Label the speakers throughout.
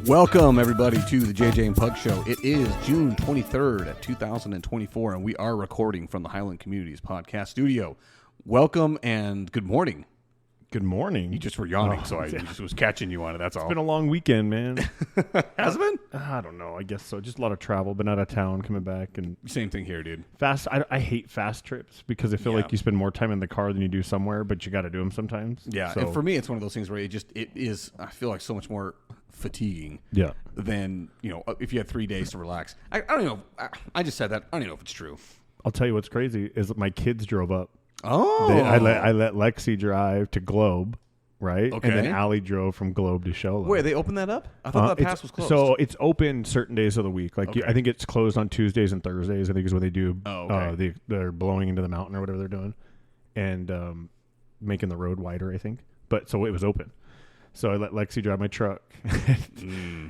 Speaker 1: Welcome, everybody, to the JJ and Pug Show. It is June 23rd, 2024, and we are recording from the Highland Communities Podcast Studio. Welcome and good morning.
Speaker 2: Good morning.
Speaker 1: You just were yawning, so I just was catching you on it, that's all.
Speaker 2: It's been a long weekend, man.
Speaker 1: Has it been?
Speaker 2: I don't know. I guess so. Just a lot of travel, been out of town, coming back. And
Speaker 1: Same thing here, dude.
Speaker 2: fast. I hate fast trips because I feel like you spend more time in the car than you do somewhere, but you got to do them sometimes.
Speaker 1: Yeah,
Speaker 2: so,
Speaker 1: and for me, it's one of those things where it is, I feel like so much more fatiguing than, if you had 3 days to relax. I don't know. I just said that. I don't even know if it's true.
Speaker 2: I'll tell you what's crazy is that my kids drove up.
Speaker 1: Oh.
Speaker 2: I let Lexi drive to Globe. Right?
Speaker 1: Okay.
Speaker 2: And then Allie drove from Globe to Show.
Speaker 1: Wait, they opened that up? I thought that pass was closed.
Speaker 2: So it's open certain days of the week. Like
Speaker 1: Okay.
Speaker 2: I think it's closed on Tuesdays and Thursdays. I think is when they do.
Speaker 1: Oh, okay.
Speaker 2: They're blowing into the mountain or whatever they're doing, and making the road wider. I think. But so it was open. So I let Lexi drive my truck,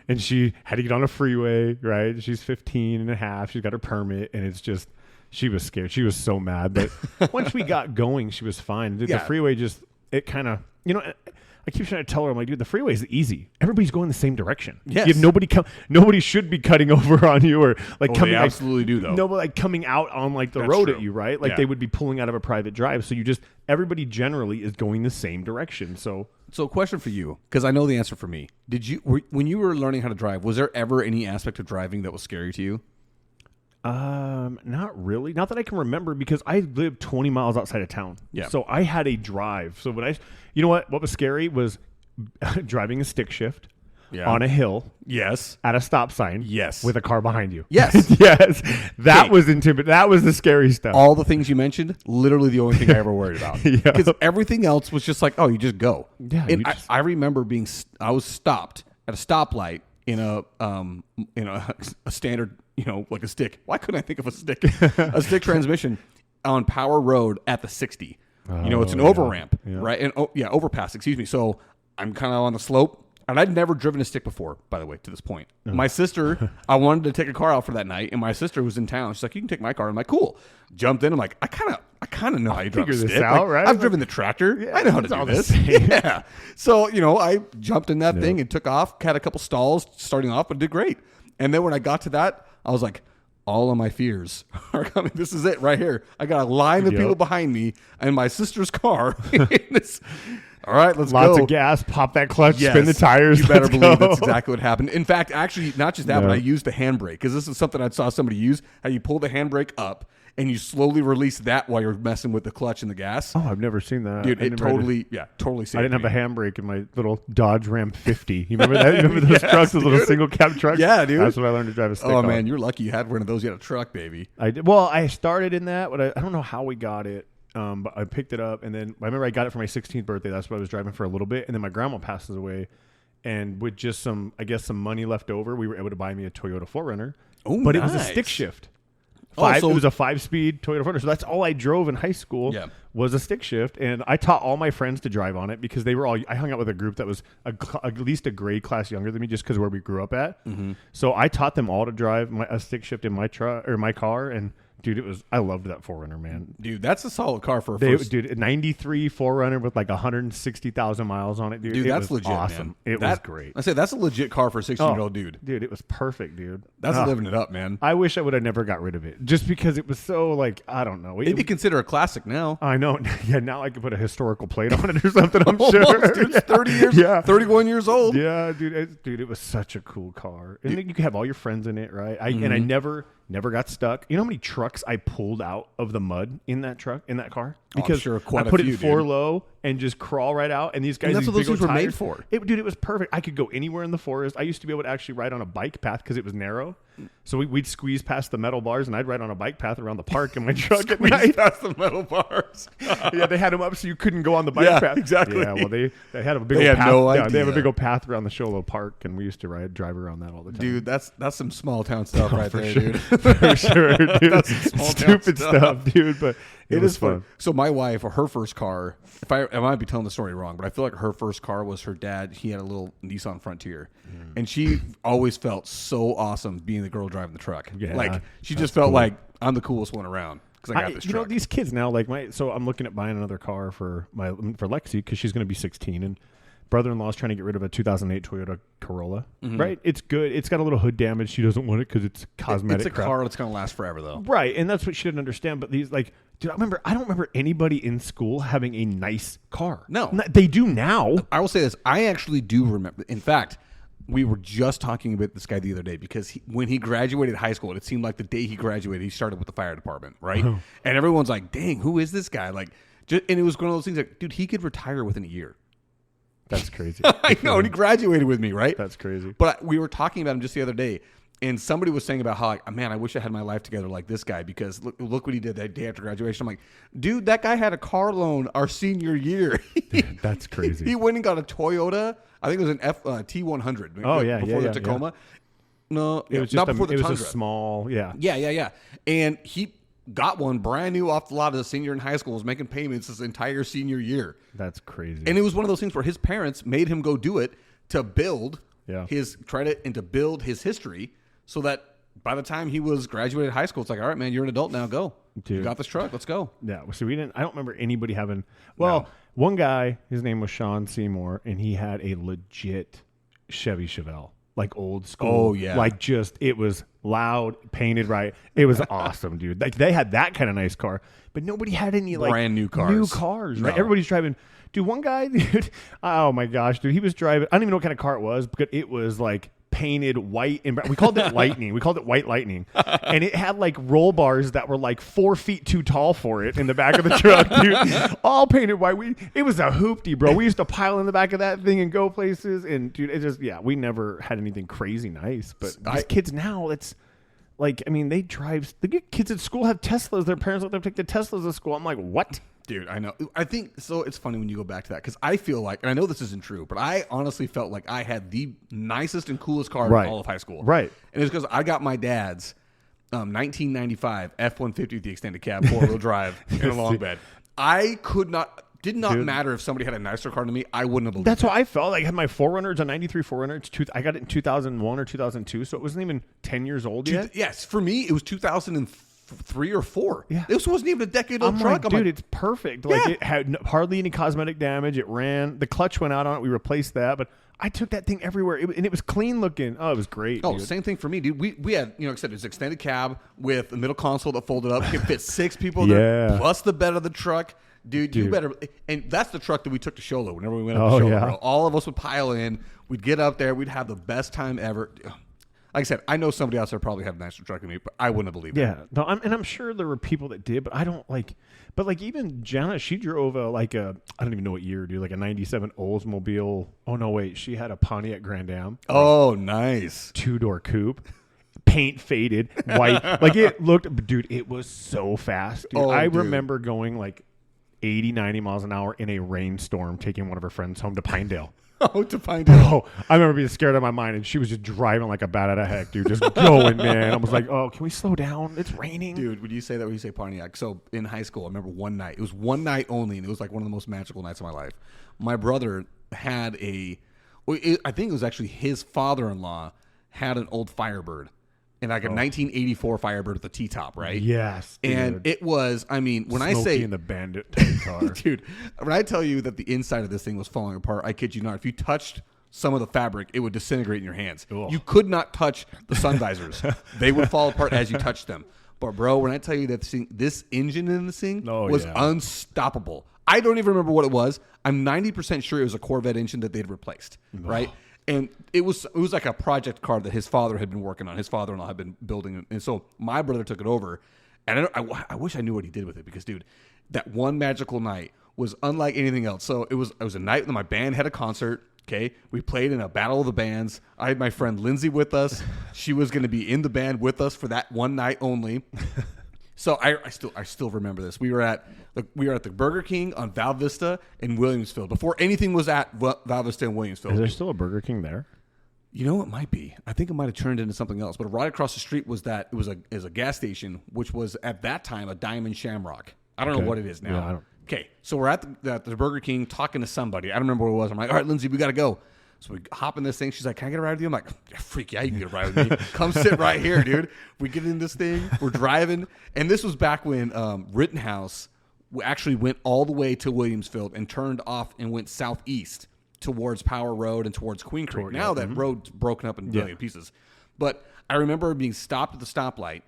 Speaker 2: and she had to get on a freeway. Right? She's 15 and a half. She's got her permit, and it's just she was scared. She was so mad. But once we got going, she was fine. The freeway just it kind of. I keep trying to tell her, I'm like, dude, the freeway is easy. Everybody's going the same direction.
Speaker 1: Yes.
Speaker 2: You have nobody should be cutting over on you or like coming.
Speaker 1: They absolutely do though.
Speaker 2: Nobody like coming out on like the road at you, right? Like they would be pulling out of a private drive. So everybody generally is going the same direction. So
Speaker 1: question for you, because I know the answer for me. When you were learning how to drive, was there ever any aspect of driving that was scary to you?
Speaker 2: Not really. Not that I can remember because I lived 20 miles outside of town.
Speaker 1: Yeah.
Speaker 2: So I had a drive. So you know what was scary was driving a stick shift on a hill.
Speaker 1: Yes.
Speaker 2: At a stop sign.
Speaker 1: Yes.
Speaker 2: With a car behind you.
Speaker 1: Yes.
Speaker 2: Yes. That was intimidating. That was the scary stuff.
Speaker 1: All the things you mentioned, literally the only thing I ever worried about. Because everything else was just like, oh, you just go.
Speaker 2: Yeah.
Speaker 1: And I remember I was stopped at a stoplight in a standard, like a stick. Why couldn't I think of a stick? A stick transmission on Power Road at the 60. It's an over ramp, right? And overpass, excuse me. So I'm kind of on the slope. And I'd never driven a stick before, by the way, to this point. My sister, I wanted to take a car out for that night, and my sister was in town. She's like, you can take my car. I'm like, cool. Jumped in. I'm like, I kind of know how you drive a stick.
Speaker 2: This out, right?
Speaker 1: I've driven the tractor. Yeah, I know how to do this. Yeah. So, I jumped in that thing and took off, had a couple stalls starting off, but did great. And then when I got to that, I was like, all of my fears are coming. This is it right here. I got a line of people behind me and my sister's car. All right, let's go.
Speaker 2: Lots of gas, pop that clutch, spin the tires.
Speaker 1: You better believe that's exactly what happened. In fact, actually, not just that, but I used the handbrake because this is something I saw somebody use. How you pull the handbrake up and you slowly release that while you're messing with the clutch and the gas.
Speaker 2: Oh, I've never seen that.
Speaker 1: Dude, it totally saved
Speaker 2: I didn't have a handbrake in my little Dodge Ram 50. You remember that? You remember those trucks, those little single cab trucks?
Speaker 1: Yeah, dude.
Speaker 2: That's what I learned to drive a stick on.
Speaker 1: Man, you're lucky you had one of those. You had a truck, baby.
Speaker 2: I did. Well, I started in that, but I don't know how we got it. But I picked it up, and then I remember I got it for my 16th birthday. That's what I was driving for a little bit, and then my grandma passes away, and with just some money left over, we were able to buy me a Toyota 4Runner.
Speaker 1: Oh,
Speaker 2: but it was a stick shift. It was a 5-speed Toyota 4Runner, so that's all I drove in high school was a stick shift, and I taught all my friends to drive on it because they were all. I hung out with a group that was at least a grade class younger than me, just because where we grew up at. Mm-hmm. So I taught them all to drive a stick shift in my truck or my car, and. Dude, I loved that 4Runner, man.
Speaker 1: Dude, that's a solid car for a first.
Speaker 2: Dude, a 93 4Runner with like 160,000 miles on it, dude.
Speaker 1: Dude,
Speaker 2: it
Speaker 1: that's
Speaker 2: was
Speaker 1: legit,
Speaker 2: awesome.
Speaker 1: man.
Speaker 2: It was great.
Speaker 1: I say that's a legit car for a 16-year-old dude.
Speaker 2: Dude, it was perfect, dude.
Speaker 1: That's living it up, man.
Speaker 2: I wish I would have never got rid of it, just because it was so like I don't know.
Speaker 1: It'd be considered a classic now.
Speaker 2: I know. Yeah, now I could put a historical plate on it or something. I'm sure.
Speaker 1: Dude, it's 30 years, 31 years old.
Speaker 2: Yeah, dude. It was such a cool car, and you could have all your friends in it, right? And I never got stuck. You know how many trucks I pulled out of the mud in that car? Because
Speaker 1: I
Speaker 2: put it 4 low and just crawl right out. And these guys,
Speaker 1: that's what those things were made for.
Speaker 2: Dude, it was perfect. I could go anywhere in the forest. I used to be able to actually ride on a bike path because it was narrow. So we'd squeeze past the metal bars, and I'd ride on a bike path around the park in my truck at night.
Speaker 1: Past the metal bars.
Speaker 2: Yeah, they had them up so you couldn't go on the bike path.
Speaker 1: Exactly.
Speaker 2: Yeah, well, they had a big old path. No idea. They have a big old path around the Sholo Park, and we used to drive around that all the time.
Speaker 1: Dude, that's some small town stuff right there,
Speaker 2: sure.
Speaker 1: dude.
Speaker 2: For sure, dude. That's some small stupid stuff, dude. But
Speaker 1: it is fun. So my wife, her first car, I might be telling the story wrong, but I feel like her first car was her dad. He had a little Nissan Frontier, and she always felt so awesome being the girl driving the truck.
Speaker 2: Yeah,
Speaker 1: like she just felt like I'm the coolest one around because I got this truck.
Speaker 2: You know, these kids now, so I'm looking at buying another car for Lexi because she's going to be 16, and brother-in-law's trying to get rid of a 2008 Toyota Corolla. Right? It's good. It's got a little hood damage. She doesn't want it because it's cosmetic.
Speaker 1: It's a
Speaker 2: crap.
Speaker 1: car that's going to last forever, though.
Speaker 2: Right, and that's what she didn't understand. But these, like, dude, I don't remember anybody in school having a nice car.
Speaker 1: No.
Speaker 2: They do now.
Speaker 1: I will say this. I actually do remember. In fact, we were just talking about this guy the other day because when he graduated high school, it seemed like the day he graduated, he started with the fire department, right? And everyone's like, dang, who is this guy? Like, and it was one of those things like, dude, he could retire within a year.
Speaker 2: That's crazy.
Speaker 1: I know, and he graduated with me, right?
Speaker 2: That's crazy.
Speaker 1: But we were talking about him just the other day, and somebody was saying about how, like, man, I wish I had my life together like this guy because look what he did that day after graduation. I'm like, dude, that guy had a car loan our senior year.
Speaker 2: That's crazy.
Speaker 1: He went and got a Toyota. I think it was an T100.
Speaker 2: Oh, yeah,
Speaker 1: before
Speaker 2: yeah,
Speaker 1: the Tacoma.
Speaker 2: Yeah.
Speaker 1: No,
Speaker 2: It was
Speaker 1: not
Speaker 2: just
Speaker 1: before the
Speaker 2: it was
Speaker 1: Tundra.
Speaker 2: a small, yeah.
Speaker 1: Yeah. And he got one brand new off the lot as a senior in high school, was making payments his entire senior year.
Speaker 2: That's crazy.
Speaker 1: And it was one of those things where his parents made him go do it to build his credit and to build his history so that by the time he was graduated high school, it's like, all right, man, you're an adult now. Go.
Speaker 2: Dude.
Speaker 1: You got this truck. Let's go.
Speaker 2: Yeah. So I don't remember anybody having, one guy, his name was Sean Seymour, and he had a legit Chevy Chevelle, like old school.
Speaker 1: Oh, yeah.
Speaker 2: Like it was loud, painted right. It was awesome, dude. Like they had that kind of nice car, but nobody had any like
Speaker 1: brand new cars.
Speaker 2: New cars, right?
Speaker 1: No.
Speaker 2: Everybody's driving. Dude, one guy, dude, oh my gosh, dude, he was driving. I don't even know what kind of car it was, but it was like painted white and we called it lightning. We called it white lightning. And it had like roll bars that were like 4 feet too tall for it in the back of the truck, dude. All painted white. It was a hoopty, bro. We used to pile in the back of that thing and go places. And dude, it just, we never had anything crazy nice. But these kids now, it's like, I mean, they drive, the kids at school have Teslas. Their parents let them take the Teslas to school. I'm like, what?
Speaker 1: Dude, I know. I think so. It's funny when you go back to that because I feel like, and I know this isn't true, but I honestly felt like I had the nicest and coolest car in all of high school.
Speaker 2: Right.
Speaker 1: And it's because I got my dad's 1995 F-150 with the extended cab, 4-wheel drive, in a long bed. Did not matter if somebody had a nicer car than me. I wouldn't have believed
Speaker 2: That's
Speaker 1: it.
Speaker 2: how I felt. I had my 4Runner. It's a 93 4Runner. I got it in 2001 or 2002, so it wasn't even 10 years old yet.
Speaker 1: Yes. For me, it was 2003 or 4.
Speaker 2: Yeah.
Speaker 1: This wasn't even a decade-old truck.
Speaker 2: Like, dude, it's perfect. Like, it had hardly any cosmetic damage. It ran. The clutch went out on it. We replaced that, but I took that thing everywhere, and it was clean looking. Oh, it was great.
Speaker 1: Oh,
Speaker 2: dude.
Speaker 1: same thing for me, dude. We had, like I said, it's extended cab with a middle console that folded up. It could fit 6 people there, plus the bed of the truck. Dude, you better. And that's the truck that we took to Sholo whenever we went up to Sholo.
Speaker 2: Yeah.
Speaker 1: Bro. All of us would pile in. We'd get up there. We'd have the best time ever. Like I said, I know somebody else that probably had a nicer truck than me, but I wouldn't have believed it.
Speaker 2: Yeah. No, I'm sure there were people that did, but I don't like. But like even Jana, she drove I don't even know what year, dude, like a 97 Oldsmobile. Oh, no, wait. She had a Pontiac Grand Am.
Speaker 1: Oh, nice.
Speaker 2: 2-door coupe. Paint faded, white. Like it looked, dude, it was so fast. Dude. I remember going like 80, 90 miles an hour in a rainstorm, taking one of her friends home to Pinedale.
Speaker 1: Oh, to Pinedale.
Speaker 2: Oh, I remember being scared out of my mind, and she was just driving like a bat out of heck, dude. Just going, man. I was like, oh, can we slow down? It's raining.
Speaker 1: Dude, when you say that, when you say Pontiac. So in high school, I remember one night. It was one night only, and it was like one of the most magical nights of my life. My brother had I think it was actually his father-in-law had an old Firebird. And like a 1984 Firebird with a T-top, right?
Speaker 2: Yes, dude.
Speaker 1: And it was, I mean, when
Speaker 2: Smokey
Speaker 1: I say...
Speaker 2: in the Bandit type car.
Speaker 1: Dude, when I tell you that the inside of this thing was falling apart, I kid you not. If you touched some of the fabric, it would disintegrate in your hands.
Speaker 2: Ugh.
Speaker 1: You could not touch the sun visors. They would fall apart as you touched them. But, bro, when I tell you that this engine in this thing was unstoppable. I don't even remember what it was. I'm 90% sure it was a Corvette engine that they'd replaced, right? And it was like a project car that his father had been working on. His father-in-law had been building. And so my brother took it over. And I wish I knew what he did with it because, dude, that one magical night was unlike anything else. So it was a night when my band had a concert. Okay, we played in a battle of the bands. I had my friend Lindsay with us. She was going to be in the band with us for that one night only. So I still remember this. We were at the Burger King on Val Vista in Williamsville before anything was at Val Vista in Williamsville.
Speaker 2: Is there still a Burger King there?
Speaker 1: You know, it might be. I think it might have turned into something else. But right across the street was a gas station, which was at that time a Diamond Shamrock. I don't know what it is now.
Speaker 2: Yeah, I don't.
Speaker 1: Okay, so we're at the Burger King talking to somebody. I don't remember what it was. I'm like, all right, Lindsay, we got to go. So we hop in this thing. She's like, can I get a ride with you? I'm like, freak yeah, you can get a ride with me. Come sit right here, dude. We get in this thing. We're driving. And this was back when Rittenhouse actually went all the way to Williamsville and turned off and went southeast towards Power Road and towards Queen Creek. Now that road's broken up in a billion pieces. But I remember being stopped at the stoplight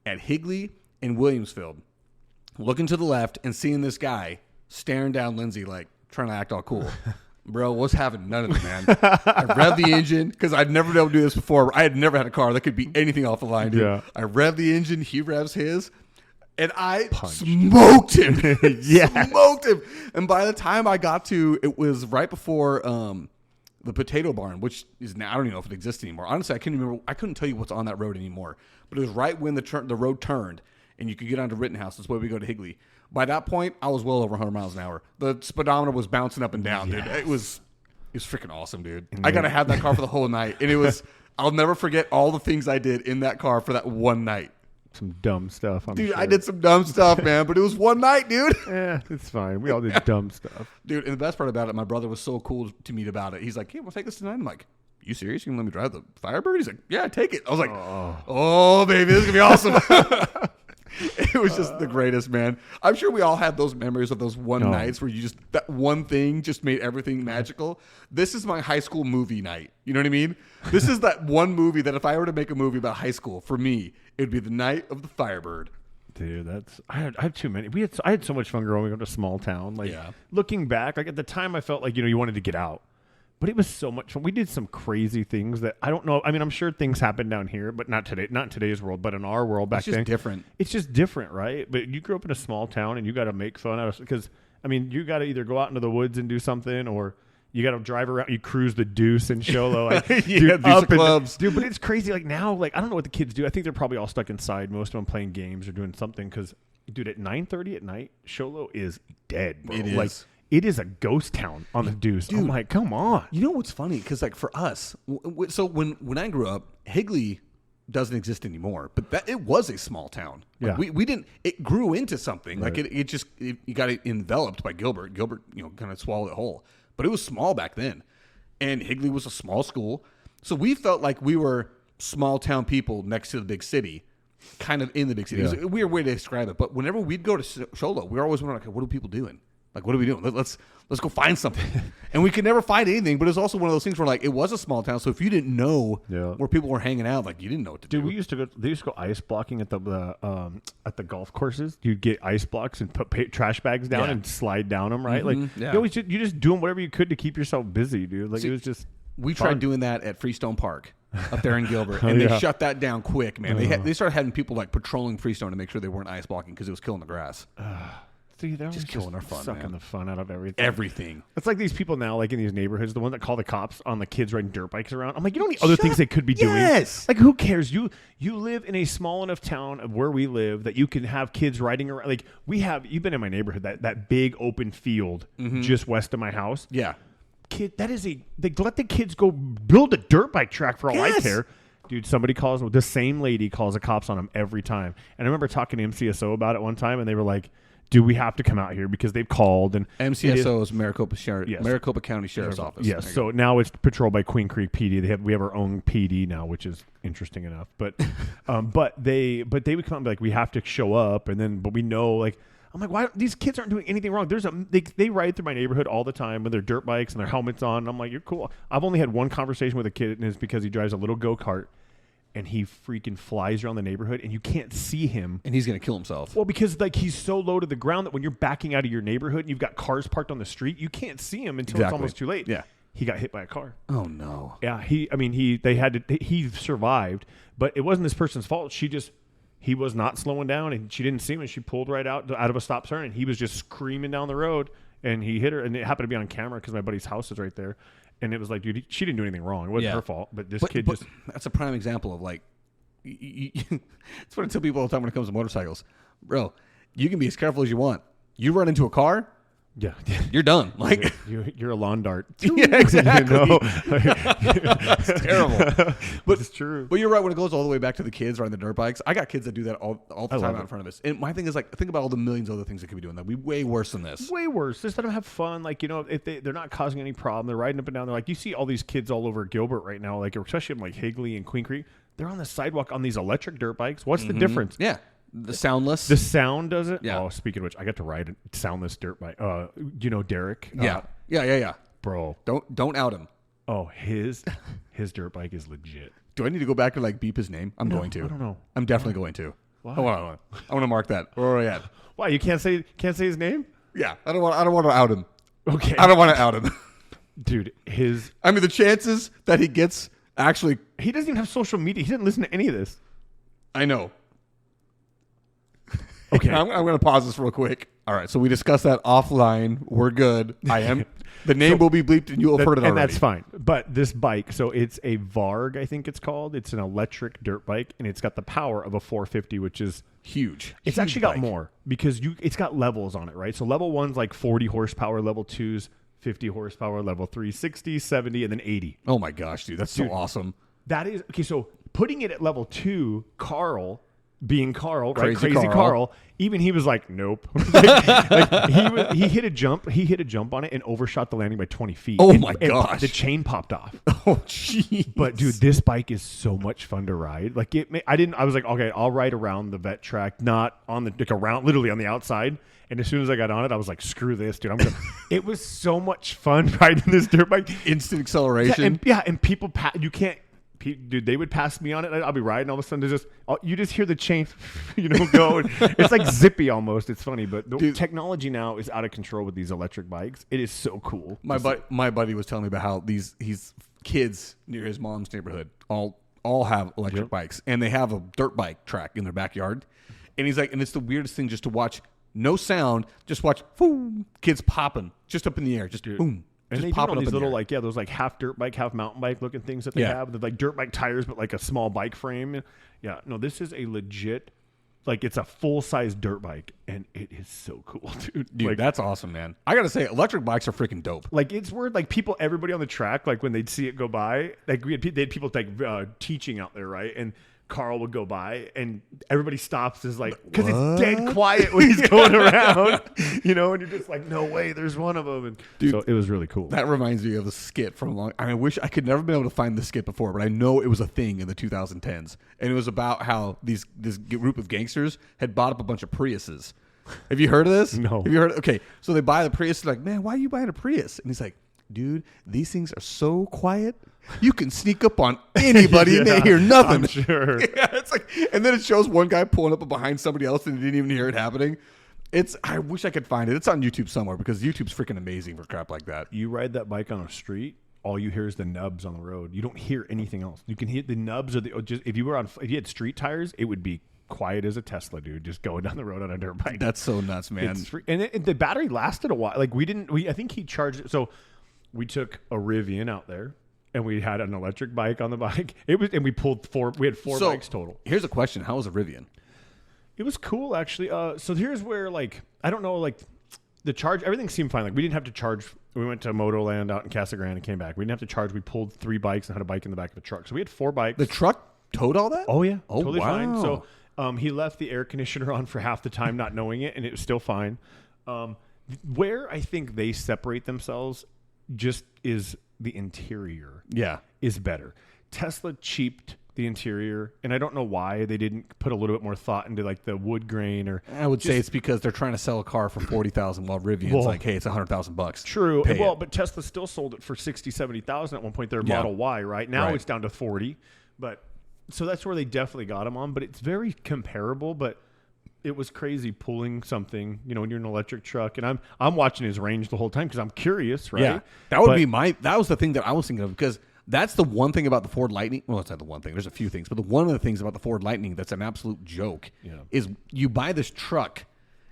Speaker 1: at Higley and Williamsfield, looking to the left and seeing this guy staring down Lindsay like trying to act all cool. Bro, was having none of it, man. I revved the engine because I'd never been able to do this before. I had never had a car that could be anything off the line, dude. Yeah. I revved the engine, he revs his, and I smoked him. Smoked him. And by the time I got to, it was right before the Potato Barn, which is now, I don't even know if it exists anymore. Honestly, I couldn't tell you what's on that road anymore. But it was right when the road turned and you could get onto Rittenhouse. That's where we go to Higley. By that point, I was well over 100 miles an hour. The speedometer was bouncing up and down, dude. It was freaking awesome, dude. I got to have that car for the whole night. And I'll never forget all the things I did in that car for that one night.
Speaker 2: Some dumb stuff, I'm sure.
Speaker 1: I did some dumb stuff, man, but it was one night, dude.
Speaker 2: Yeah, it's fine. We all did dumb stuff.
Speaker 1: Dude, and the best part about it, my brother was so cool to me about it. He's like, hey, we'll take this tonight. I'm like, you serious? You can let me drive the Firebird? He's like, yeah, take it. I was like, oh baby, this is going to be awesome. It was just the greatest, man. I'm sure we all had those memories of those nights where that one thing just made everything magical. This is my high school movie night. You know what I mean? This is that one movie that if I were to make a movie about high school, for me, it would be the night of the Firebird.
Speaker 2: Dude, I had too many. I had so much fun growing up in a small town. Looking back, at the time I felt like, you wanted to get out. But it was so much fun. We did some crazy things that I don't know. I mean, I'm sure things happen down here, but not today. Not in today's world, but in our world back then.
Speaker 1: It's just different.
Speaker 2: It's just different, right? But you grew up in a small town, and you got to make fun out of it. Because, I mean, you got to either go out into the woods and do something, or you got to drive around. You cruise the Deuce and Sholo.
Speaker 1: Deuce clubs.
Speaker 2: Dude, but it's crazy. Now, I don't know what the kids do. I think they're probably all stuck inside. Most of them playing games or doing something. Because, dude, at 9:30 at night, Sholo is dead, bro.
Speaker 1: It is.
Speaker 2: It is a ghost town on the Deuce. Dude, I'm like, come on.
Speaker 1: You know what's funny? Because for us, so when I grew up, Higley doesn't exist anymore. But it was a small town. We didn't. It grew into something. Right. You got it enveloped by Gilbert. Gilbert, kind of swallowed it whole. But it was small back then, and Higley was a small school. So we felt like we were small town people next to the big city, kind of in the big city. It was a weird way to describe it. But whenever we'd go to Sholo, we were always wondering, what are people doing? What are we doing? Let's go find something. And we could never find anything, but it's also one of those things where it was a small town, so if you didn't know where people were hanging out, you didn't know what to do.
Speaker 2: Dude, they used to go ice blocking at the golf courses. You'd get ice blocks and put trash bags down and slide down them, right? You just doing whatever you could to keep yourself busy, dude. It was just
Speaker 1: we tried doing that at Freestone Park up there in Gilbert, and they shut that down quick, man. They started having people patrolling Freestone to make sure they weren't ice blocking because it was killing the grass.
Speaker 2: See, they're
Speaker 1: just killing our fun,
Speaker 2: sucking the fun out of everything.
Speaker 1: Everything.
Speaker 2: It's like these people now, in these neighborhoods, the one that call the cops on the kids riding dirt bikes around. I'm like, you know the other things they could be doing?
Speaker 1: Yes.
Speaker 2: Who cares? You live in a small enough town of where we live that you can have kids riding around. You've been in my neighborhood, that big open field just west of my house.
Speaker 1: Yeah.
Speaker 2: Kid, they let the kids go build a dirt bike track for all I care. Dude, the same lady calls the cops on them every time. And I remember talking to MCSO about it one time, and they were like, do we have to come out here because they've called? And
Speaker 1: MCSO is Maricopa County Sheriff's Office.
Speaker 2: Yes, so now it's patrolled by Queen Creek PD. We have our own PD now, which is interesting enough. But they would come and be like, we have to show up, but we know I'm like, why? These kids aren't doing anything wrong. They ride through my neighborhood all the time with their dirt bikes and their helmets on. And I'm like, you're cool. I've only had one conversation with a kid, and it's because he drives a little go-kart. And he freaking flies around the neighborhood, and you can't see him.
Speaker 1: And he's going to kill himself.
Speaker 2: Well, because he's so low to the ground that when you're backing out of your neighborhood and you've got cars parked on the street, you can't see him until it's almost too late.
Speaker 1: Yeah.
Speaker 2: He got hit by a car.
Speaker 1: Oh, no.
Speaker 2: Yeah, he survived, but it wasn't this person's fault. He was not slowing down, and she didn't see him, and she pulled right out of a stop sign, and he was just screaming down the road, and he hit her, and it happened to be on camera because my buddy's house is right there. And it was like, dude, she didn't do anything wrong. It wasn't her fault. But this kid just...
Speaker 1: That's a prime example of it's what I tell people all the time when it comes to motorcycles. Bro, you can be as careful as you want. You run into a car, you're done.
Speaker 2: You're a lawn dart.
Speaker 1: Yeah, exactly. It's terrible. But
Speaker 2: it's true.
Speaker 1: But you're right when it goes all the way back to the kids riding the dirt bikes. I got kids that do that all the time out in front of us. And my thing is think about all the millions of other things that could be doing that. We'd be way worse than this.
Speaker 2: Way worse. Just let them have fun. If they're not causing any problem, they're riding up and down. They're you see all these kids all over Gilbert right now, especially in Higley and Queen Creek. They're on the sidewalk on these electric dirt bikes. What's the difference?
Speaker 1: Yeah. The soundless.
Speaker 2: The sound does it?
Speaker 1: Yeah.
Speaker 2: Oh, speaking of which, I got to ride a soundless dirt bike. Derek?
Speaker 1: Yeah. Yeah.
Speaker 2: bro.
Speaker 1: Don't out him.
Speaker 2: Oh, his dirt bike is legit.
Speaker 1: Do I need to go back and like beep his name? I'm going to.
Speaker 2: I don't know.
Speaker 1: I'm definitely going to.
Speaker 2: Why?
Speaker 1: I want to mark that. Where are we at?
Speaker 2: Why you can't say his name?
Speaker 1: Yeah, I don't want to out him.
Speaker 2: Okay,
Speaker 1: I don't want to out him,
Speaker 2: dude.
Speaker 1: I mean, the chances that he gets actually.
Speaker 2: He doesn't even have social media. He didn't listen to any of this.
Speaker 1: I know.
Speaker 2: Okay,
Speaker 1: I'm going to pause this real quick. All right, so we discussed that offline. We're good. The name will be bleeped, and you'll have heard it already.
Speaker 2: And that's fine. But this bike, so it's a Varg, I think it's called. It's an electric dirt bike, and it's got the power of a 450, which is
Speaker 1: huge.
Speaker 2: It's actually got more because it's got levels on it, right? So level 1's like 40 horsepower, level 2's 50 horsepower, level 3 60, 70, and then 80.
Speaker 1: Oh my gosh, dude, that's so awesome.
Speaker 2: That is okay. So putting it at level 2, Carl, right?
Speaker 1: Crazy
Speaker 2: Carl. Even he was like, nope. He hit a jump. He hit a jump on it and overshot the landing by 20 feet.
Speaker 1: Oh my gosh!
Speaker 2: The chain popped off.
Speaker 1: Oh jeez.
Speaker 2: But dude, this bike is so much fun to ride. Like I was like, okay, I'll ride around the vet track, not on the around, literally on the outside. And as soon as I got on it, I was like, screw this, dude. It was so much fun riding this dirt bike.
Speaker 1: Instant acceleration.
Speaker 2: And people, you can't. Dude, they would pass me on it. I'll be riding. All of a sudden, you just hear the chain, go. It's like zippy almost. It's funny, but the technology now is out of control with these electric bikes. It is so cool.
Speaker 1: My buddy was telling me about how these kids near his mom's neighborhood all have electric bikes, and they have a dirt bike track in their backyard. And he's like, and it's the weirdest thing just to watch. No sound, just watch boom, kids popping just up in the air, just boom.
Speaker 2: And
Speaker 1: just
Speaker 2: they
Speaker 1: popping
Speaker 2: do
Speaker 1: up
Speaker 2: these
Speaker 1: in
Speaker 2: little
Speaker 1: the air.
Speaker 2: those half dirt bike, half mountain bike looking things that they have. They're like dirt bike tires, but like a small bike frame. Yeah, no, this is a legit, like it's a full size dirt bike, and it is so cool, dude.
Speaker 1: Dude, that's awesome, man. I gotta say, electric bikes are freaking dope.
Speaker 2: Like it's weird, like everybody on the track, like when they'd see it go by, like they had people like teaching out there, right? And Carl would go by, and everybody stops, is like, because it's dead quiet when he's going around, and you're just like, no way, there's one of them. And dude, so it was really cool.
Speaker 1: That reminds me of a skit from I wish I could never been able to find the skit before, but I know it was a thing in the 2010s, and it was about how this group of gangsters had bought up a bunch of Priuses. Have you heard of this?
Speaker 2: No.
Speaker 1: Have you heard? Okay, so they buy the Prius. They're like, man, why are you buying a Prius? And he's like, dude, these things are so quiet. You can sneak up on anybody and they hear nothing.
Speaker 2: I'm sure.
Speaker 1: Yeah, it's like, and then it shows one guy pulling up behind somebody else and he didn't even hear it happening. I wish I could find it. It's on YouTube somewhere because YouTube's freaking amazing for crap like that.
Speaker 2: You ride that bike on a street, all you hear is the nubs on the road. You don't hear anything else. You can hear the nubs if you had street tires, it would be quiet as a Tesla, dude, just going down the road on a dirt bike.
Speaker 1: That's so nuts, man.
Speaker 2: And the battery lasted a while. Like I think he charged it. So we took a Rivian out there. And we had an electric bike on the bike. And we pulled we had four bikes total.
Speaker 1: Here's a question. How was a Rivian?
Speaker 2: It was cool, actually. So here's where, I don't know, the charge, everything seemed fine. Like, we didn't have to charge. We went to Motoland out in Casa Grande and came back. We didn't have to charge. We pulled 3 bikes and had a bike in the back of the truck. So we had 4 bikes.
Speaker 1: The truck towed all that?
Speaker 2: Oh, yeah.
Speaker 1: Oh,
Speaker 2: totally
Speaker 1: wow.
Speaker 2: fine. So he left the air conditioner on for half the time, not knowing it, and it was still fine. Where I think they separate themselves just is the interior is better. Tesla cheaped the interior, and I don't know why they didn't put a little bit more thought into the wood grain. Or
Speaker 1: I would say it's because they're trying to sell a car for $40,000 while Rivian's like, hey, it's $100,000.
Speaker 2: True. But Tesla still sold it for $60,000-$70,000 at one point. Their Model Y, right now it's down to $40,000. But so that's where they definitely got them on. But it's very comparable. But it was crazy pulling something, when you're in an electric truck, and I'm watching his range the whole time because I'm curious, right?
Speaker 1: Yeah, that was the thing that I was thinking of, because that's the one thing about the Ford Lightning. Well, it's not the one thing. There's a few things, but one of the things about the Ford Lightning that's an absolute joke is you buy this truck,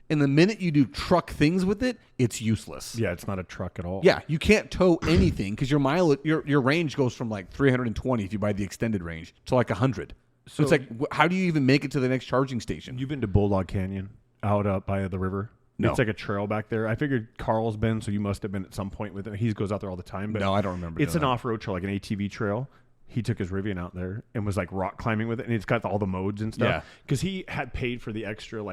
Speaker 1: and the minute you do truck things with it, it's useless.
Speaker 2: Yeah, it's not a truck at all.
Speaker 1: Yeah, you can't tow anything because your range goes from 320 if you buy the extended range to 100. So it's how do you even make it to the next charging station?
Speaker 2: You've been to Bulldog Canyon out up by the river?
Speaker 1: No.
Speaker 2: It's like a trail back there. I figured Carl's been, so you must have been at some point with it. He goes out there all the time. But
Speaker 1: no, I don't remember.
Speaker 2: It's an off-road trail, like an ATV trail. He took his Rivian out there and was rock climbing with it, and it's got all the modes and stuff.
Speaker 1: Yeah.
Speaker 2: Because he had paid for the extra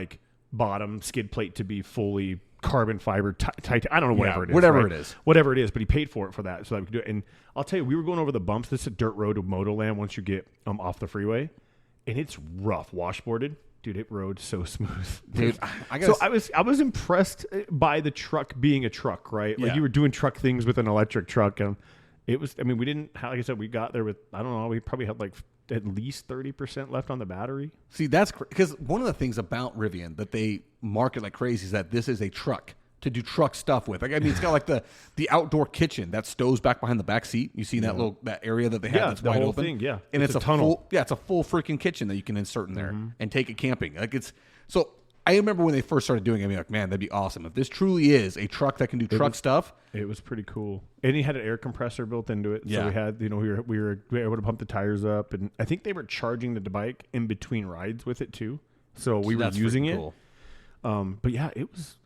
Speaker 2: bottom skid plate to be fully carbon fiber tight. I don't know whatever it is. Whatever it is, but he paid for that so that we could do it. And I'll tell you, we were going over the bumps. This is a dirt road to Motoland once you get off the freeway. And it's rough, washboarded. dude, it rode so smooth.
Speaker 1: Dude, I guess.
Speaker 2: So I was impressed by the truck being a truck, right? Like
Speaker 1: Yeah.
Speaker 2: you were doing truck things with an electric truck, and it was. I mean, we didn't. Like I said, we got there with, I don't know. We probably had like at least 30% left on the battery.
Speaker 1: See, that's because one of the things about Rivian that they market like crazy is that this is a truck to do truck stuff with. Like, I mean, it's got like the outdoor kitchen that stows back behind the back seat. You see that area that they have that's
Speaker 2: the
Speaker 1: wide
Speaker 2: whole
Speaker 1: open.
Speaker 2: thing, yeah.
Speaker 1: And it's a
Speaker 2: tunnel.
Speaker 1: It's a full freaking kitchen that you can insert in there and take it camping. Like it's so. I remember when they first started doing it, I'd be like, man, that'd be awesome if this truly is a truck that can do truck stuff.
Speaker 2: It was pretty cool, and he had an air compressor built into it.
Speaker 1: Yeah.
Speaker 2: So we had, we were able to pump the tires up, and I think they were charging the bike in between rides with it too. So we were using it.
Speaker 1: Cool.
Speaker 2: But yeah, it was.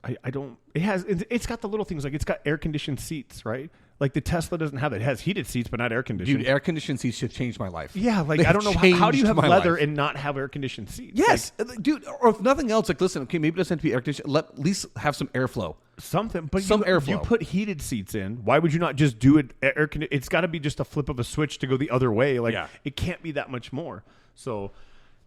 Speaker 2: It's got the little things, like it's got air conditioned seats, right? Like the Tesla doesn't have that. It has heated seats, but not air conditioned.
Speaker 1: Dude, air contioned seats have changed my life.
Speaker 2: Yeah, like
Speaker 1: They've
Speaker 2: I don't know how do you have
Speaker 1: changed my
Speaker 2: leather
Speaker 1: life.
Speaker 2: and not have air conditioned seats?
Speaker 1: Yes, dude. Or if nothing else, like listen, okay, maybe it doesn't have to be air conditioned. At least have some airflow.
Speaker 2: Something, but
Speaker 1: Some
Speaker 2: if you
Speaker 1: airflow.
Speaker 2: put heated seats in, why would you not just do it air conditioned? It's got to be just a flip of a switch to go the other way. Like it can't be that much more. So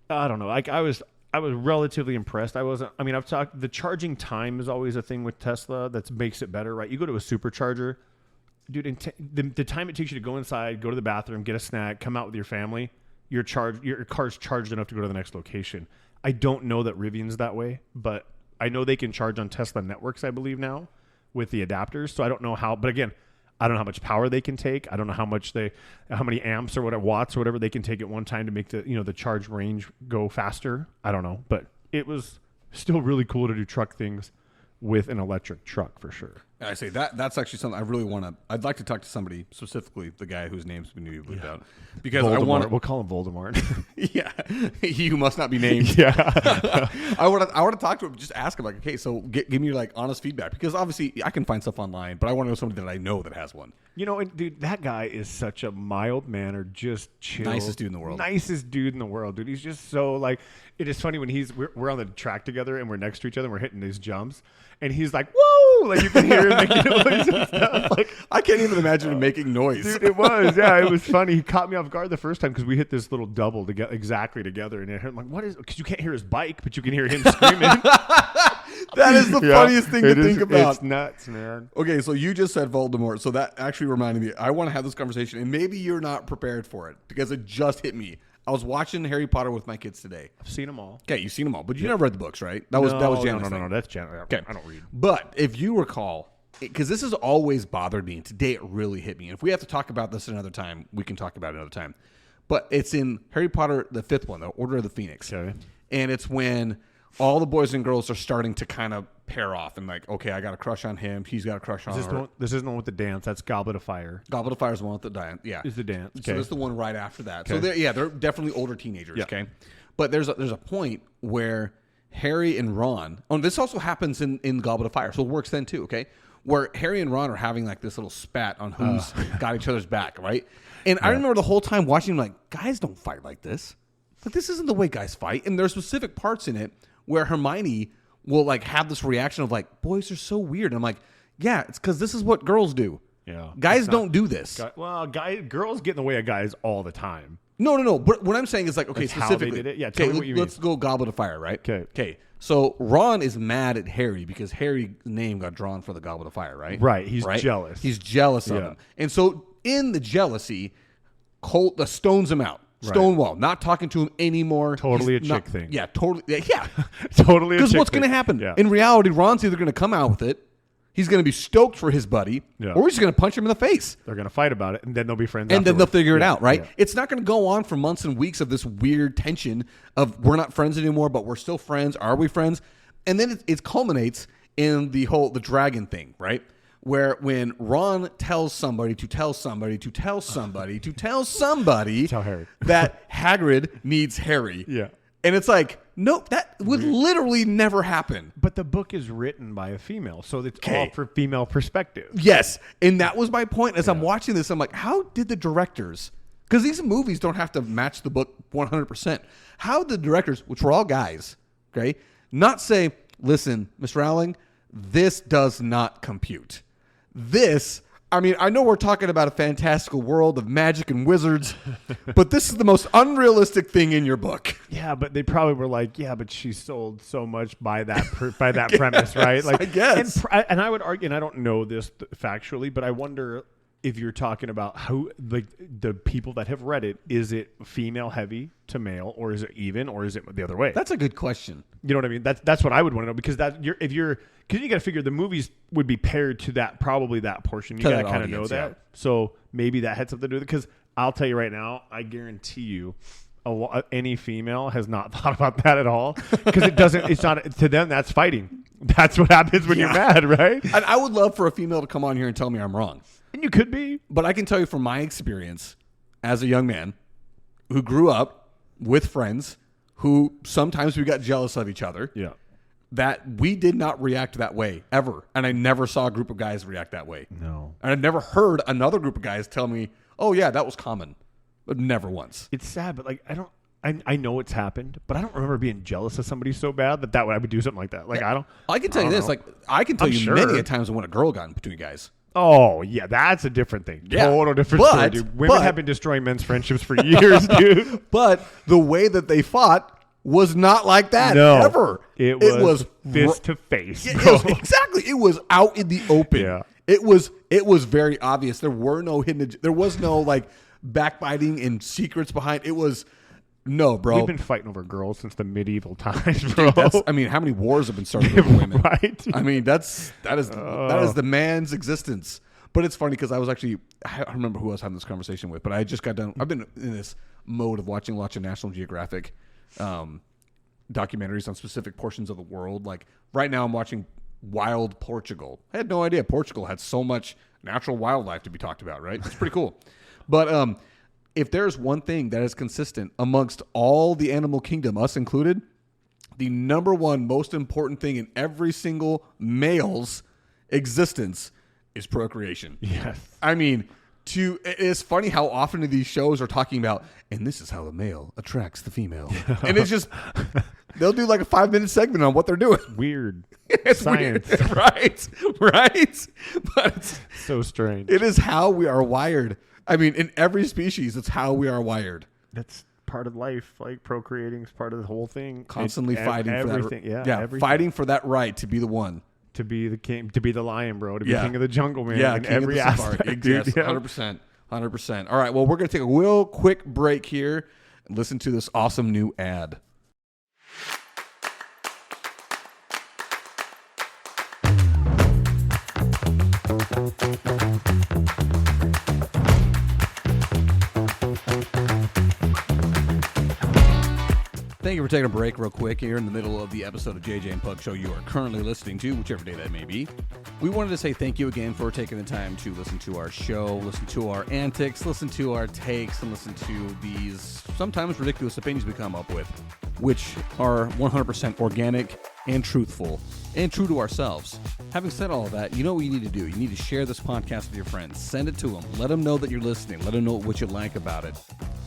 Speaker 2: I don't know. Like I was relatively impressed. I've talked, the charging time is always a thing with Tesla that makes it better, right? You go to a supercharger, dude, the time it takes you to go inside, go to the bathroom, get a snack, come out with your family, your car's charged enough to go to the next location. I don't know that Rivian's that way, but I know they can charge on Tesla networks, I believe now, with the adapters. So I don't know how, but again, I don't know how much power they can take. I don't know how many amps or whatever, watts or whatever they can take at one time to make the charge range go faster. I don't know, but it was still really cool to do truck things with an electric truck for sure.
Speaker 1: And I say that's actually something I really want to. I'd like to talk to somebody, specifically the guy whose name's been moved out, because
Speaker 2: Voldemort.
Speaker 1: I want.
Speaker 2: We'll call him Voldemort.
Speaker 1: Yeah, he who must not be named.
Speaker 2: Yeah,
Speaker 1: I want to talk to him. Just ask him like, okay, so give me like honest feedback, because obviously I can find stuff online, but I want to know somebody that I know that has one.
Speaker 2: and dude, that guy is such a mild mannered, just chill,
Speaker 1: Nicest dude in the world.
Speaker 2: Nicest dude in the world, dude. He's just so like. It is funny when we're on the track together and we're next to each other and we're hitting these jumps, and he's like, "Whoa!" Like you can hear him making noise and stuff. Like
Speaker 1: I can't even imagine him making noise.
Speaker 2: dude, it was funny. He caught me off guard the first time because we hit this little double exactly together, and I'm like, "What is?" Because you can't hear his bike, but you can hear him screaming.
Speaker 1: That is the funniest thing to think about.
Speaker 2: It's nuts, man.
Speaker 1: Okay, so you just said Voldemort, so that actually reminded me. I want to have this conversation, and maybe you're not prepared for it because it just hit me. I was watching Harry Potter with my kids today.
Speaker 2: I've seen them all.
Speaker 1: Okay, you've seen them all, but you never read the books, right? That was Janet's thing.
Speaker 2: No, that's Janet.
Speaker 1: Okay,
Speaker 2: I don't read.
Speaker 1: But if you recall, because this has always bothered me, and today it really hit me. And if we have to talk about this another time, we can talk about it another time. But it's in Harry Potter, the fifth one, the Order of the Phoenix.
Speaker 2: Okay.
Speaker 1: And it's when all the boys and girls are starting to kind of pair off and like, okay, I got a crush on him. He's got a crush on her.
Speaker 2: This isn't the one with the dance. That's Goblet of Fire.
Speaker 1: Goblet of Fire is the one with the dance. Yeah.
Speaker 2: Is the dance.
Speaker 1: So
Speaker 2: Okay.
Speaker 1: this is the one right after that.
Speaker 2: Okay.
Speaker 1: So they're definitely older teenagers.
Speaker 2: Yeah.
Speaker 1: Okay. But there's a point where Harry and Ron, this also happens in Goblet of Fire. So it works then too. Okay. Where Harry and Ron are having like this little spat on who's got each other's back. Right. And I remember the whole time watching them like, guys don't fight like this. Like this isn't the way guys fight. And there's specific parts in it where Hermione will like have this reaction of like, boys are so weird. And I'm like, yeah, it's because this is what girls do.
Speaker 2: Yeah.
Speaker 1: Guys don't do this.
Speaker 2: Girls get in the way of guys all the time.
Speaker 1: No. But what I'm saying is like, okay,
Speaker 2: That's how
Speaker 1: specifically.
Speaker 2: they did it? Yeah, tell me what you mean.
Speaker 1: Let's go Goblet of Fire, right?
Speaker 2: Okay.
Speaker 1: So Ron is mad at Harry because Harry's name got drawn for the Goblet of Fire, right?
Speaker 2: Right. He's jealous.
Speaker 1: He's jealous of
Speaker 2: Yeah.
Speaker 1: him. And so in the jealousy, Colt stones him out. Stonewall, not talking to him anymore.
Speaker 2: Totally
Speaker 1: He's
Speaker 2: a chick thing.
Speaker 1: Yeah, totally. Yeah.
Speaker 2: Totally a chick
Speaker 1: Because what's
Speaker 2: thing.
Speaker 1: going to happen?
Speaker 2: Yeah.
Speaker 1: In reality, Ron's either going to come out with it, he's going to be stoked for his buddy, or he's going to punch him in the face.
Speaker 2: They're going to fight about it, and then they'll be friends
Speaker 1: And then they'll
Speaker 2: afterwards.
Speaker 1: figure it out, right?
Speaker 2: Yeah.
Speaker 1: It's not going to go on for months and weeks of this weird tension of we're not friends anymore, but we're still friends. Are we friends? And then it culminates in the dragon thing, right? Where when Ron tells somebody to tell somebody to tell somebody to tell somebody
Speaker 2: Tell Harry.
Speaker 1: that Hagrid needs Harry.
Speaker 2: Yeah.
Speaker 1: And it's like, nope, that would literally never happen.
Speaker 2: But the book is written by a female, so it's all for female perspective.
Speaker 1: Yes. And that was my point. As I'm watching this, I'm like, how did the directors, because these movies don't have to match the book 100%. How did the directors, which were all guys, okay, not say, listen, Miss Rowling, this does not compute. This, I mean, I know we're talking about a fantastical world of magic and wizards, but this is the most unrealistic thing in your book.
Speaker 2: Yeah, but they probably were like, yeah, but she sold so much by that premise, right? Like,
Speaker 1: I guess.
Speaker 2: And I would argue, and I don't know this factually, but I wonder if you're talking about how, like, the people that have read it, is it female heavy to male, or is it even, or is it the other way?
Speaker 1: That's a good question.
Speaker 2: You know what I mean? That's what I would want to know, because because you got to figure the movies would be paired to that, probably that portion. You got to kind of know that. Yeah. So maybe that had something to do with it. Because I'll tell you right now, I guarantee you, any female has not thought about that at all, because it's not to them. That's fighting. That's what happens when you're mad, right?
Speaker 1: And I would love for a female to come on here and tell me I'm wrong.
Speaker 2: And you could be.
Speaker 1: But I can tell you from my experience as a young man who grew up with friends who sometimes we got jealous of each other.
Speaker 2: Yeah.
Speaker 1: That we did not react that way ever. And I never saw a group of guys react that way.
Speaker 2: No.
Speaker 1: And I've never heard another group of guys tell me, oh, yeah, that was common. But never once.
Speaker 2: It's sad, but like, I know it's happened, but I don't remember being jealous of somebody so bad that I would do something like that. Like,
Speaker 1: I can tell you this. Like, I can tell you many a times when a girl got in between guys.
Speaker 2: Oh, yeah, that's a different thing.
Speaker 1: Yeah.
Speaker 2: Total different story, dude. Women have been destroying men's friendships for years, dude.
Speaker 1: But the way that they fought was not like that ever.
Speaker 2: It was fist to face, bro.
Speaker 1: Exactly. It was out in the open.
Speaker 2: Yeah.
Speaker 1: It was very obvious. There were no hidden. There was no like backbiting and secrets behind. It was no, bro.
Speaker 2: We've been fighting over girls since the medieval times, bro.
Speaker 1: Dude, I mean, how many wars have been started over women?
Speaker 2: Right?
Speaker 1: I mean, that is the man's existence. But it's funny because I don't remember who I was having this conversation with, but I just got done. I've been in this mode of watching lots of National Geographic documentaries on specific portions of the world. Like right now I'm watching Wild Portugal. I had no idea Portugal had so much natural wildlife to be talked about, right? It's pretty cool. But if there's one thing that is consistent amongst all the animal kingdom, us included, the number one most important thing in every single male's existence is procreation.
Speaker 2: Yes.
Speaker 1: I mean, it's funny how often these shows are talking about, and this is how the male attracts the female. And it's just, they'll do like a 5-minute segment on what they're doing.
Speaker 2: Weird.
Speaker 1: It's
Speaker 2: science.
Speaker 1: Weird. Right. But it's
Speaker 2: so strange.
Speaker 1: It is how we are wired. I mean, in every species, it's how we are wired.
Speaker 2: That's part of life. Like procreating is part of the whole thing.
Speaker 1: Constantly fighting for
Speaker 2: everything.
Speaker 1: that.
Speaker 2: Everything.
Speaker 1: Fighting for that right to be the one.
Speaker 2: To be the king, to be the lion, bro. To be king of the jungle, man.
Speaker 1: Yeah,
Speaker 2: in every aspect, dude.
Speaker 1: Yes, 100%. All right, well, we're going to take a real quick break here and listen to this awesome new ad. Thank you for taking a break real quick here in the middle of the episode of JJ and Pug Show you are currently listening to, whichever day that may be. We wanted to say thank you again for taking the time to listen to our show, listen to our antics, listen to our takes, and listen to these sometimes ridiculous opinions we come up with, which are 100% organic and truthful and true to ourselves. Having said all of that, you know what you need to do. You need to share this podcast with your friends. Send it to them. Let them know that you're listening. Let them know what you like about it.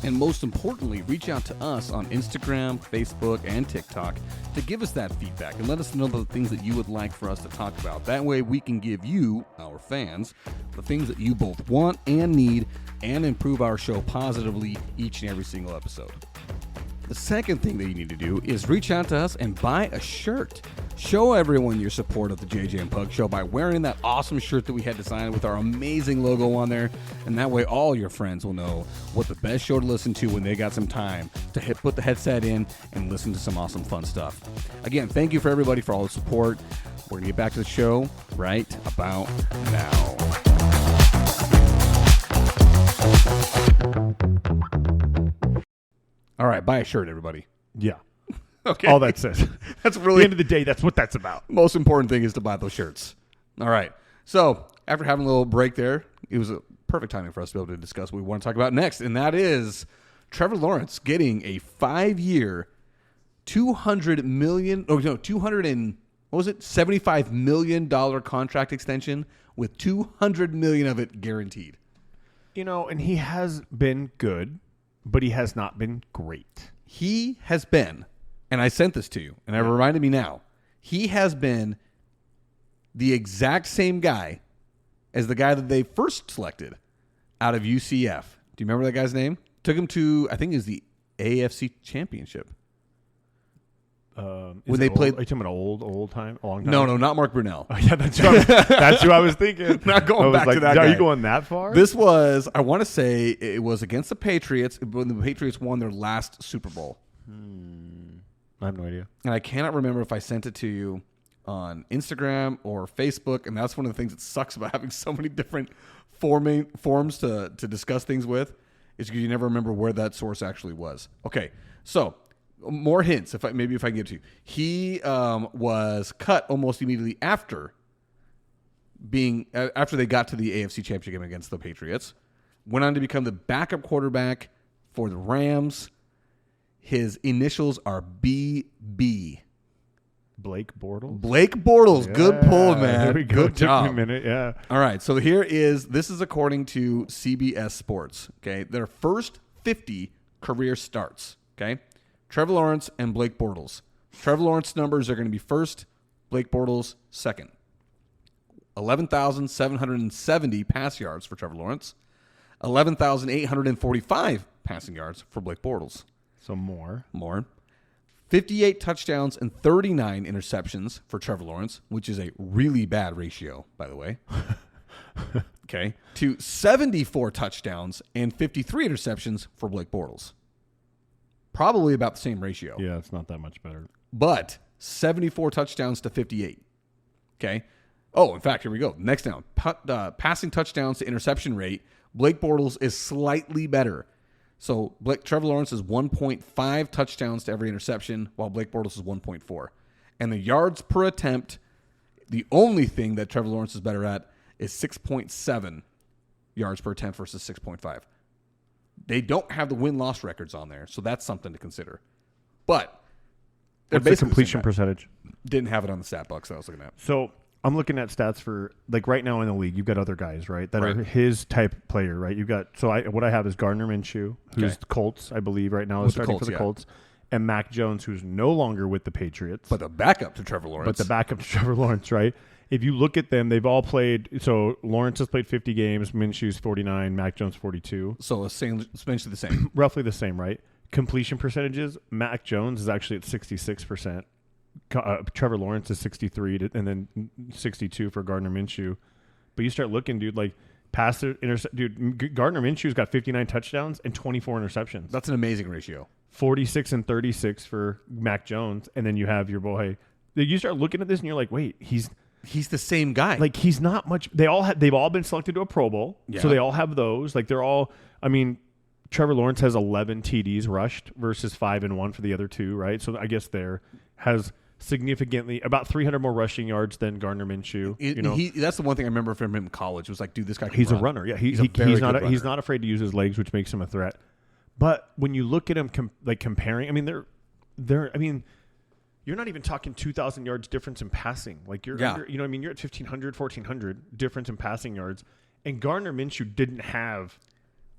Speaker 1: And most importantly, reach out to us on Instagram, Facebook, and TikTok to give us that feedback and let us know the things that you would like for us to talk about. That way we can give you, our fans, the things that you both want and need and improve our show positively each and every single episode. The second thing that you need to do is reach out to us and buy a shirt. Show everyone your support of the JJ and Pug Show by wearing that awesome shirt that we had designed with our amazing logo on there. And that way all your friends will know what the best show to listen to when they got some time to put the headset in and listen to some awesome fun stuff. Again, thank you for everybody for all the support. We're going to get back to the show right about now. All right, buy a shirt, everybody.
Speaker 2: Yeah.
Speaker 1: Okay.
Speaker 2: All that says.
Speaker 1: That's
Speaker 2: At
Speaker 1: really
Speaker 2: the end of the day, that's what that's about.
Speaker 1: most important thing is to buy those shirts. All right. So after having a little break there, it was a perfect timing for us to be able to discuss what we want to talk about next, and that is Trevor Lawrence getting a 5-year, $75 million contract extension with $200 million of it guaranteed.
Speaker 2: You know, and he has been good, but he has not been great.
Speaker 1: He has been, and I sent this to you, and it reminded me now, he has been the exact same guy as the guy that they first selected out of UCF. Do you remember that guy's name? Took him to, I think it was the AFC Championship.
Speaker 2: When they played, are you talking about old time? Long time?
Speaker 1: No, not Mark Brunell.
Speaker 2: Oh, yeah, that's who I was thinking.
Speaker 1: Not going back to that guy.
Speaker 2: Are you going that far?
Speaker 1: This was, I want to say, it was against the Patriots when the Patriots won their last Super Bowl.
Speaker 2: I have no idea.
Speaker 1: And I cannot remember if I sent it to you on Instagram or Facebook. And that's one of the things that sucks about having so many different forums to discuss things with, is because you never remember where that source actually was. Okay, so more hints, if I can give to you. He was cut almost immediately after they got to the AFC Championship game against the Patriots. Went on to become the backup quarterback for the Rams. His initials are BB.
Speaker 2: Blake Bortles?
Speaker 1: Blake Bortles. Yeah, good pull, man.
Speaker 2: There we go.
Speaker 1: Good job.
Speaker 2: Took me a minute, yeah.
Speaker 1: All right, so this is according to CBS Sports, okay? Their first 50 career starts, okay? Trevor Lawrence and Blake Bortles. Trevor Lawrence numbers are going to be first, Blake Bortles second. 11,770 pass yards for Trevor Lawrence. 11,845 passing yards for Blake Bortles.
Speaker 2: So more.
Speaker 1: 58 touchdowns and 39 interceptions for Trevor Lawrence, which is a really bad ratio, by the way. Okay. To 74 touchdowns and 53 interceptions for Blake Bortles. Probably about the same ratio.
Speaker 2: Yeah, it's not that much better.
Speaker 1: But 74 touchdowns to 58. Okay. Oh, in fact, here we go. Next down. Passing touchdowns to interception rate. Blake Bortles is slightly better. So Trevor Lawrence is 1.5 touchdowns to every interception, while Blake Bortles is 1.4. And the yards per attempt, the only thing that Trevor Lawrence is better at is 6.7 yards per attempt versus 6.5. They don't have the win-loss records on there, so that's something to consider. But
Speaker 2: what's the completion percentage?
Speaker 1: Didn't have it on the stat box that I was looking at.
Speaker 2: So I'm looking at stats for, like, right now in the league, you've got other guys, right, that are his type player, right? You've got, what I have is Gardner Minshew, who's the Colts, I believe, right now is starting for the Colts, and Mac Jones, who's no longer with the Patriots.
Speaker 1: But the backup to Trevor Lawrence.
Speaker 2: Right? If you look at them, they've all played, so Lawrence has played 50 games, Minshew's 49, Mac Jones 42.
Speaker 1: So essentially the same.
Speaker 2: Roughly the same, right? Completion percentages, Mac Jones is actually at 66%. Trevor Lawrence is 63, and then 62 for Gardner Minshew. But you start looking, dude, like Gardner Minshew's got 59 touchdowns and 24 interceptions.
Speaker 1: That's an amazing ratio.
Speaker 2: 46 and 36 for Mac Jones, and then you have your boy. You start looking at this, and you're like, wait, he's
Speaker 1: the same guy.
Speaker 2: Like, he's not much. They've all been selected to a Pro Bowl, so they all have those. Like, they're all. I mean, Trevor Lawrence has 11 TDs rushed versus 5 and 1 for the other two, right? So I guess has significantly about 300 more rushing yards than Gardner Minshew.
Speaker 1: That's the one thing I remember from him in college. It was like, dude, this guy can
Speaker 2: he's
Speaker 1: run.
Speaker 2: A runner. Yeah, he's not afraid to use his legs, which makes him a threat. But when you look at him, comparing, I mean, you're not even talking 2,000 yards difference in passing. Like, you're under, you're at 1,500, 1,400 difference in passing yards, and Gardner Minshew didn't have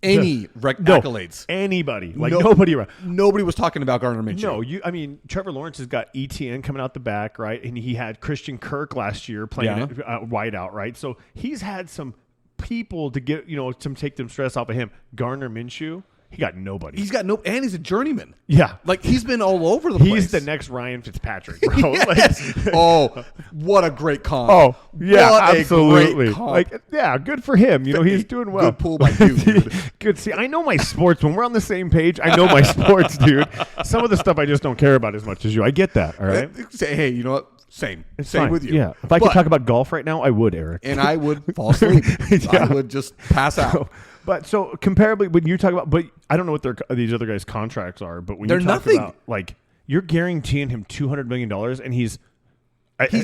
Speaker 2: accolades. Anybody. Like, nobody around.
Speaker 1: Nobody was talking about Gardner Minshew.
Speaker 2: No, Trevor Lawrence has got ETN coming out the back, right? And he had Christian Kirk last year playing wide out, right? So he's had some people to get, to take them stress off of him. Gardner Minshew, he got nobody.
Speaker 1: And he's a journeyman.
Speaker 2: Yeah.
Speaker 1: Like, he's been all over the place.
Speaker 2: He's the next Ryan Fitzpatrick, bro.
Speaker 1: Yes. Oh, what a great comp.
Speaker 2: Oh, yeah,
Speaker 1: what
Speaker 2: absolutely.
Speaker 1: A great comp.
Speaker 2: Like, yeah, good for him. He's doing well.
Speaker 1: Good pull by you, dude.
Speaker 2: Good. See, I know my sports. When we're on the same page, I know my sports, dude. Some of the stuff I just don't care about as much as you. I get that, all right?
Speaker 1: Say, hey, you know what? Same
Speaker 2: fine.
Speaker 1: With you.
Speaker 2: Yeah. If I could talk about golf right now, I would, Eric.
Speaker 1: And I would fall asleep. I would just pass out.
Speaker 2: So comparably, when you talk about, but I don't know what these other guys' contracts are, but when you talk about, like, you're guaranteeing him $200 million, and he's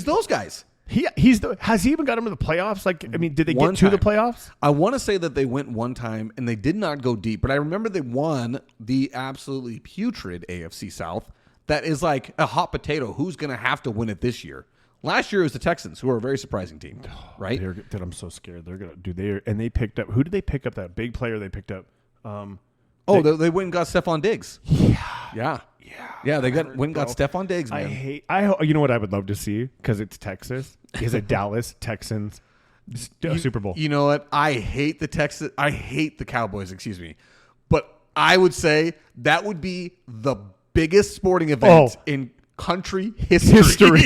Speaker 1: those guys.
Speaker 2: Has he even got him to the playoffs? Like, I mean, did they get to the playoffs?
Speaker 1: I want to say that they went one time, and they did not go deep, but I remember they won the absolutely putrid AFC South. That is like a hot potato. Who's going to have to win it this year? Last year it was the Texans, who are a very surprising team, right?
Speaker 2: Dude, I'm so scared. They're gonna and they picked up. Who did they pick up? That big player they picked up.
Speaker 1: They went and got Stephon Diggs. Yeah. They went and got Stephon Diggs. Man.
Speaker 2: You know what I would love to see, because it's Texas, is a Dallas Texans Super Bowl.
Speaker 1: You know what? I hate the Cowboys, excuse me. But I would say that would be the biggest sporting event in country history.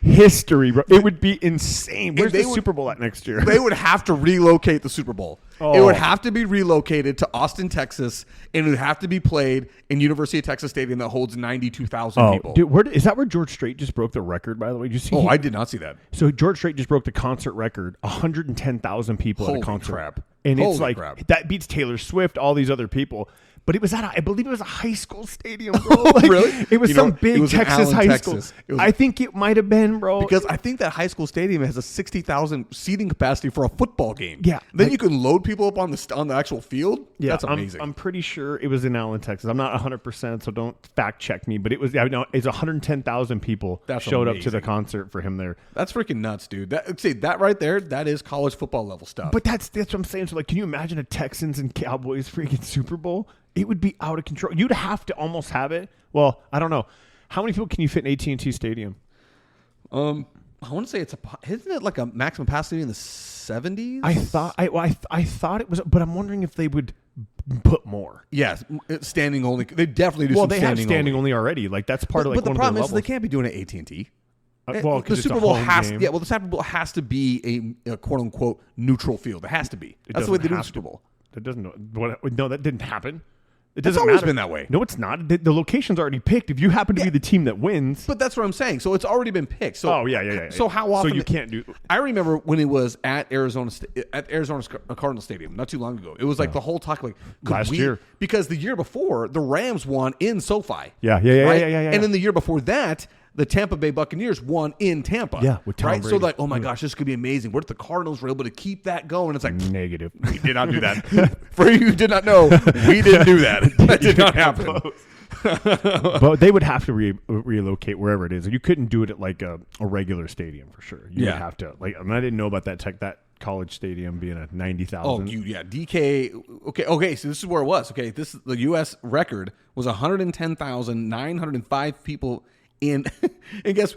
Speaker 2: History, bro. It would be insane. Where's the Super Bowl at next year?
Speaker 1: They would have to relocate the Super Bowl. It would have to be relocated to Austin, Texas, and it would have to be played in University of Texas Stadium that holds 92,000 people.
Speaker 2: Dude, is that where George Strait just broke the record, by the way? Did you see?
Speaker 1: I did not see that.
Speaker 2: So George Strait just broke the concert record, 110,000 people at a concert.
Speaker 1: Crap.
Speaker 2: And
Speaker 1: Holy
Speaker 2: it's like,
Speaker 1: crap.
Speaker 2: that beats Taylor Swift, all these other people. But it was I believe it was a high school stadium, bro. Like,
Speaker 1: really?
Speaker 2: It was big Texas high
Speaker 1: Texas.
Speaker 2: school. I think it might have been, bro.
Speaker 1: Because I think that high school stadium has a 60,000 seating capacity for a football game.
Speaker 2: Yeah.
Speaker 1: Then you can load people up on the actual field.
Speaker 2: Yeah,
Speaker 1: that's amazing.
Speaker 2: I'm pretty sure it was in Allen, Texas. I'm not 100%, so don't fact check me. But it was. It's 110,000 people showed up to the concert for him there.
Speaker 1: That's freaking nuts, dude. That right there, that is college football level stuff.
Speaker 2: But that's what I'm saying. So, like, can you imagine a Texans and Cowboys freaking Super Bowl? It would be out of control. You'd have to almost have it. Well, I don't know. How many people can you fit in AT&T Stadium?
Speaker 1: I want to say isn't it like a maximum capacity in the 70s?
Speaker 2: I thought it was, but I'm wondering if they would put more.
Speaker 1: Yes, standing only. They definitely do.
Speaker 2: Well,
Speaker 1: some
Speaker 2: they have standing only already. Like that's part of like
Speaker 1: but
Speaker 2: one
Speaker 1: the problem
Speaker 2: of
Speaker 1: is
Speaker 2: their
Speaker 1: they can't be doing it at AT&T.
Speaker 2: Well,
Speaker 1: the Super Bowl has the Super Bowl has to be a quote unquote neutral field. It has to be. That's the way they do the Super Bowl.
Speaker 2: That doesn't. No, that didn't happen.
Speaker 1: It's always been that way.
Speaker 2: No, it's not. The location's already picked. If you happen to be the team that wins.
Speaker 1: But that's what I'm saying. So it's already been picked. So,
Speaker 2: yeah.
Speaker 1: So how often?
Speaker 2: So you can't do.
Speaker 1: I remember when it was at Arizona Cardinal Stadium not too long ago. It was like the whole talk like
Speaker 2: last year,
Speaker 1: because the year before the Rams won in SoFi.
Speaker 2: Yeah.
Speaker 1: And then the year before that, the Tampa Bay Buccaneers won in Tampa.
Speaker 2: Yeah, with Tom Brady.
Speaker 1: So like, oh my gosh, this could be amazing. What if the Cardinals were able to keep that going? It's like
Speaker 2: negative.
Speaker 1: We did not do that. For you who did not know, we didn't do that. That did not happen.
Speaker 2: But they would have to relocate wherever it is. You couldn't do it at like a regular stadium for sure. You would have to. Like, I didn't know about that college stadium being a 90,000.
Speaker 1: Oh, DK. Okay. So this is where it was. Okay, the U.S. record was 110,905 people in. And guess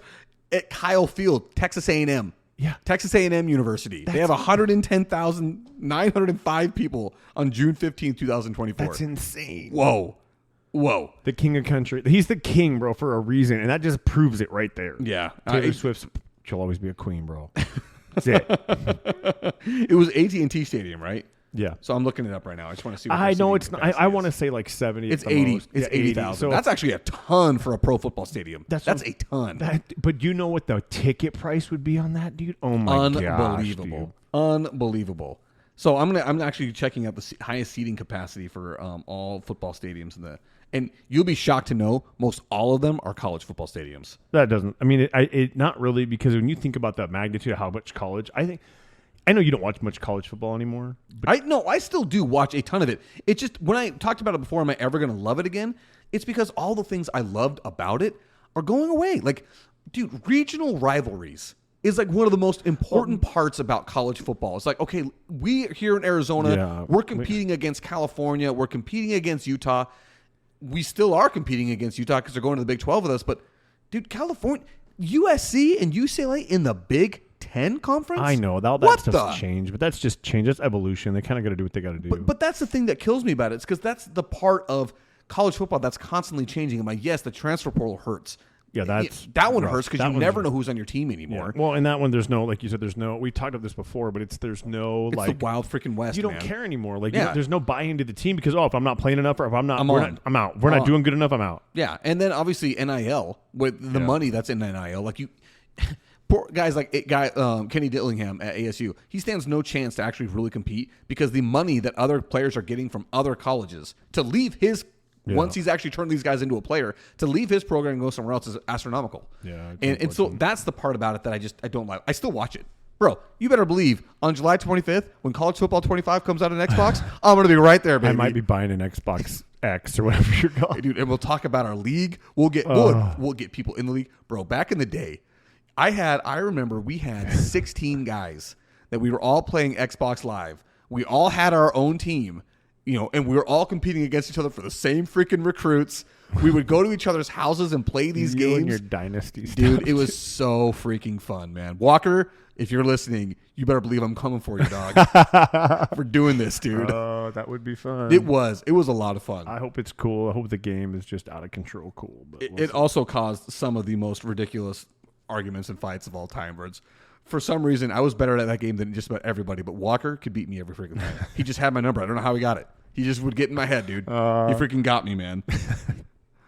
Speaker 1: at Kyle Field, Texas A&M.
Speaker 2: Yeah,
Speaker 1: Texas A&M University. They have 110,905 people on June 15th, 2024.
Speaker 2: That's insane.
Speaker 1: Whoa.
Speaker 2: The king of country. He's the king, bro, for a reason, and that just proves it right there.
Speaker 1: Yeah.
Speaker 2: Taylor Swift's. She'll always be a queen, bro. That's it.
Speaker 1: It was AT&T Stadium, right?
Speaker 2: Yeah.
Speaker 1: So I'm looking it up right now. I just want to see.
Speaker 2: I know it's not. I want to say like 70.
Speaker 1: It's 80.
Speaker 2: Most.
Speaker 1: It's 80,000. So that's actually a ton for a pro football stadium. That's a ton.
Speaker 2: But you know what the ticket price would be on that, dude? Oh my gosh, dude.
Speaker 1: Unbelievable. So I'm actually checking out the highest seating capacity for all football stadiums and you'll be shocked to know most all of them are college football stadiums.
Speaker 2: That doesn't. I mean, it not really, because when you think about the magnitude of how much college, I know you don't watch much college football anymore. But
Speaker 1: I still do watch a ton of it. It's just when I talked about it before, am I ever going to love it again? It's because all the things I loved about it are going away. Like, dude, regional rivalries is like one of the most important parts about college football. It's like, okay, we here in Arizona, we're competing against California. We're competing against Utah. We still are competing against Utah because they're going to the Big 12 with us. But, dude, California, USC and UCLA in the Big 10 conference?
Speaker 2: I know. All that stuff's changed, but that's just change. That's evolution. They kind of got to do what they got to do.
Speaker 1: But that's the thing that kills me about it. It's because that's the part of college football that's constantly changing. I'm like, yes, the transfer portal hurts.
Speaker 2: Yeah,
Speaker 1: that one hurts because you never know who's on your team anymore.
Speaker 2: Yeah. Well, in that one, there's no, like you said, we talked about this before, but there's no
Speaker 1: it's the wild freaking West.
Speaker 2: You don't care anymore. Like, there's no buy into the team because if I'm not playing enough, or if I'm out. We're not doing good enough. I'm out.
Speaker 1: Yeah, and then obviously NIL with the money that's in NIL, like you. Poor guys like Kenny Dillingham at ASU, he stands no chance to actually really compete because the money that other players are getting from other colleges to leave his once he's actually turned these guys into a player, to leave his program and go somewhere else is astronomical.
Speaker 2: Yeah,
Speaker 1: and so that's the part about it that I don't like. I still watch it. Bro, you better believe on July 25th, when College Football 25 comes out on Xbox, I'm going to be right there, baby.
Speaker 2: I might be buying an Xbox X or whatever you're calling.
Speaker 1: Hey, dude, and we'll talk about our league. We'll get people in the league. Bro, back in the day, I remember we had 16 guys that we were all playing Xbox Live. We all had our own team, and we were all competing against each other for the same freaking recruits. We would go to each other's houses and play these games.
Speaker 2: And your dynasty stuff.
Speaker 1: Dude, it was so freaking fun, man. Walker, if you're listening, you better believe I'm coming for you, dog. For doing this, dude.
Speaker 2: Oh, that would be fun.
Speaker 1: It was a lot of fun.
Speaker 2: I hope it's cool. I hope the game is just out of control cool. But
Speaker 1: It also caused some of the most ridiculous arguments and fights of all time. Birds. For some reason, I was better at that game than just about everybody, but Walker could beat me every freaking time. He just had my number. I don't know how he got it. He just would get in my head, dude. He freaking got me, man.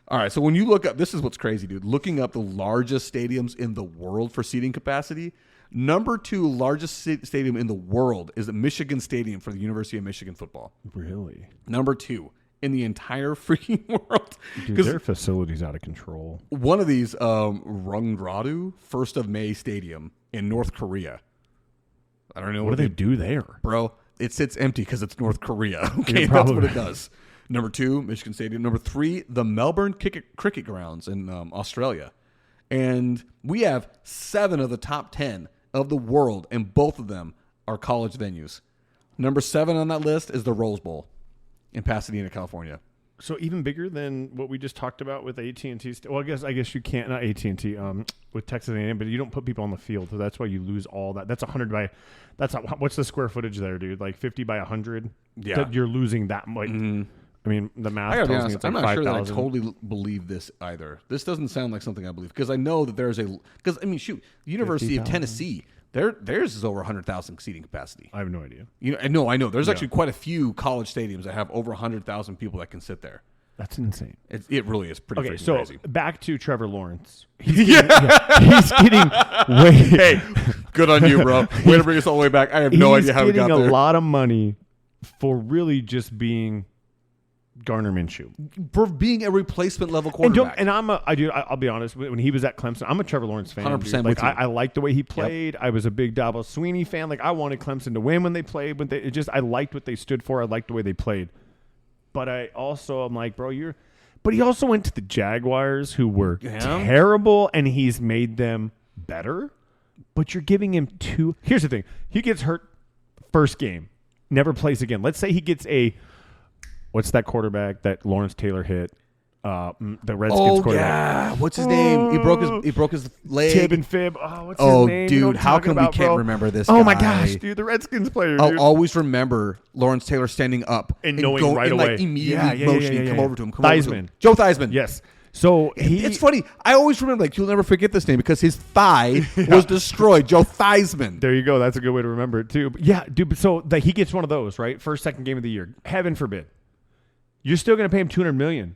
Speaker 1: All right, so when you look up, this is what's crazy, dude. Looking up the largest stadiums in the world for seating capacity, number 2 largest stadium in the world is the Michigan Stadium for the University of Michigan football.
Speaker 2: Really?
Speaker 1: Number 2 in the entire freaking world.
Speaker 2: Dude, their facility's out of control.
Speaker 1: One of these, Rungradu 1st of May Stadium in North Korea. I don't know
Speaker 2: what do they do there,
Speaker 1: bro. It sits empty because it's North Korea. Okay,
Speaker 2: Yeah,
Speaker 1: that's what it does. Number 2, Michigan Stadium. Number 3, the Melbourne Cricket Grounds in Australia. And we have 7 of the top 10 of the world, and both of them are college venues. Number 7 on that list is the Rose Bowl in Pasadena, California.
Speaker 2: So even bigger than what we just talked about with AT&T. Well, I guess you can't, not AT&T, with Texas A&M, but you don't put people on the field, so that's why you lose all that. That's 100 by, what's the square footage there, dude? Like 50 by 100?
Speaker 1: Yeah.
Speaker 2: You're losing that much. I mean, the math
Speaker 1: I gotta be
Speaker 2: tells me
Speaker 1: honest,
Speaker 2: it's like
Speaker 1: I'm not sure that I
Speaker 2: 5,000.
Speaker 1: totally believe this either. This doesn't sound like something I believe, because I know that there's because I mean, shoot, the University of
Speaker 2: 50,000.
Speaker 1: Tennessee, theirs is over 100,000 seating capacity.
Speaker 2: I have no idea.
Speaker 1: I know. There's actually quite a few college stadiums that have over 100,000 people that can sit there.
Speaker 2: That's insane.
Speaker 1: It really is pretty
Speaker 2: Okay,
Speaker 1: freaking
Speaker 2: so
Speaker 1: crazy.
Speaker 2: back to Trevor Lawrence. He's getting way.
Speaker 1: Hey, good on you, bro. Way to bring us all the way back. I have no idea how we got
Speaker 2: He's getting
Speaker 1: there.
Speaker 2: a lot of money for really just being Gardner Minshew.
Speaker 1: For being a replacement level quarterback.
Speaker 2: I'll be honest. When he was at Clemson, I'm a Trevor Lawrence fan.
Speaker 1: 100%
Speaker 2: Dude.
Speaker 1: with you.
Speaker 2: I liked the way he played. Yep. I was a big Dabo Sweeney fan. Like, I wanted Clemson to win when they played. I liked what they stood for. I liked the way they played. But I'm like, bro, But he also went to the Jaguars, who were terrible, and he's made them better. But you're giving him two. Here's the thing: he gets hurt first game, never plays again. Let's say he gets what's that quarterback that Lawrence Taylor hit? The Redskins quarterback.
Speaker 1: Yeah, what's his name? He broke his leg.
Speaker 2: Tib and Fib. Oh, what's his name?
Speaker 1: Dude,
Speaker 2: You know what I'm
Speaker 1: how
Speaker 2: talking
Speaker 1: come
Speaker 2: about,
Speaker 1: we can't
Speaker 2: bro?
Speaker 1: remember this?
Speaker 2: Oh my
Speaker 1: guy?
Speaker 2: gosh, dude, the Redskins player.
Speaker 1: I'll
Speaker 2: dude.
Speaker 1: always remember Lawrence Taylor standing up
Speaker 2: And knowing right away.
Speaker 1: Immediately motioning, come over to him.
Speaker 2: Theismann.
Speaker 1: Joe Theismann.
Speaker 2: Yes. So
Speaker 1: it's funny. I always remember, you'll never forget this name because his thigh was destroyed. Joe Theismann.
Speaker 2: There you go. That's a good way to remember it too. But yeah, dude. But so he gets one of those, right? First, second game of the year. Heaven forbid. You're still going to pay him $200 million.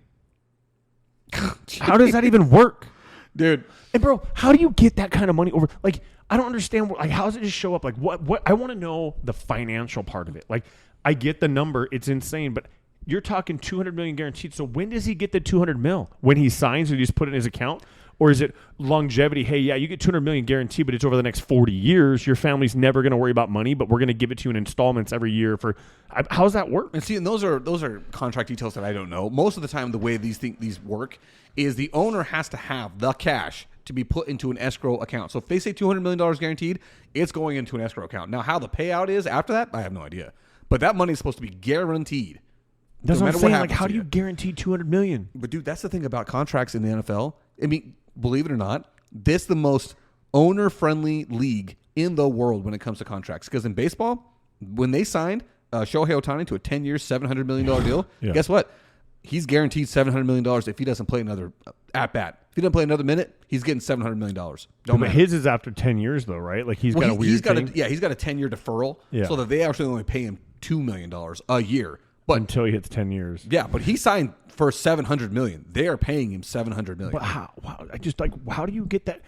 Speaker 2: How does that even work,
Speaker 1: dude?
Speaker 2: And bro, how do you get that kind of money over? Like, I don't understand. How does it just show up? Like, what? I want to know the financial part of it. Like, I get the number; it's insane, but you're talking $200 million guaranteed. So when does he get the $200 million? When he signs, or you just put it in his account, or is it longevity? Hey, yeah, you get $200 million guaranteed, but it's over the next 40 years. Your family's never going to worry about money, but we're going to give it to you in installments every year. How does that work?
Speaker 1: And see, and those are contract details that I don't know. Most of the time, the way these work is the owner has to have the cash to be put into an escrow account. So if they say $200 million guaranteed, it's going into an escrow account. Now, how the payout is after that, I have no idea. But that money is supposed to be guaranteed.
Speaker 2: That's
Speaker 1: no
Speaker 2: what I'm
Speaker 1: matter
Speaker 2: saying.
Speaker 1: what
Speaker 2: Like,
Speaker 1: happens
Speaker 2: how
Speaker 1: to
Speaker 2: do you guarantee $200 million?
Speaker 1: But dude, that's the thing about contracts in the NFL. I mean, believe it or not, this is the most owner-friendly league in the world when it comes to contracts. Because in baseball, when they signed Shohei Ohtani to a 10-year, $700 million deal, guess what? He's guaranteed $700 million if he doesn't play another at-bat. If he doesn't play another minute, he's getting $700 million.
Speaker 2: But his is after 10 years, though, right? Like, he's got a weird thing.
Speaker 1: He's got a 10-year deferral, so that they actually only pay him $2 million a year. But
Speaker 2: until he hits 10 years.
Speaker 1: Yeah, but he signed for $700 million. They are paying him $700 million.
Speaker 2: But how? How do you get that?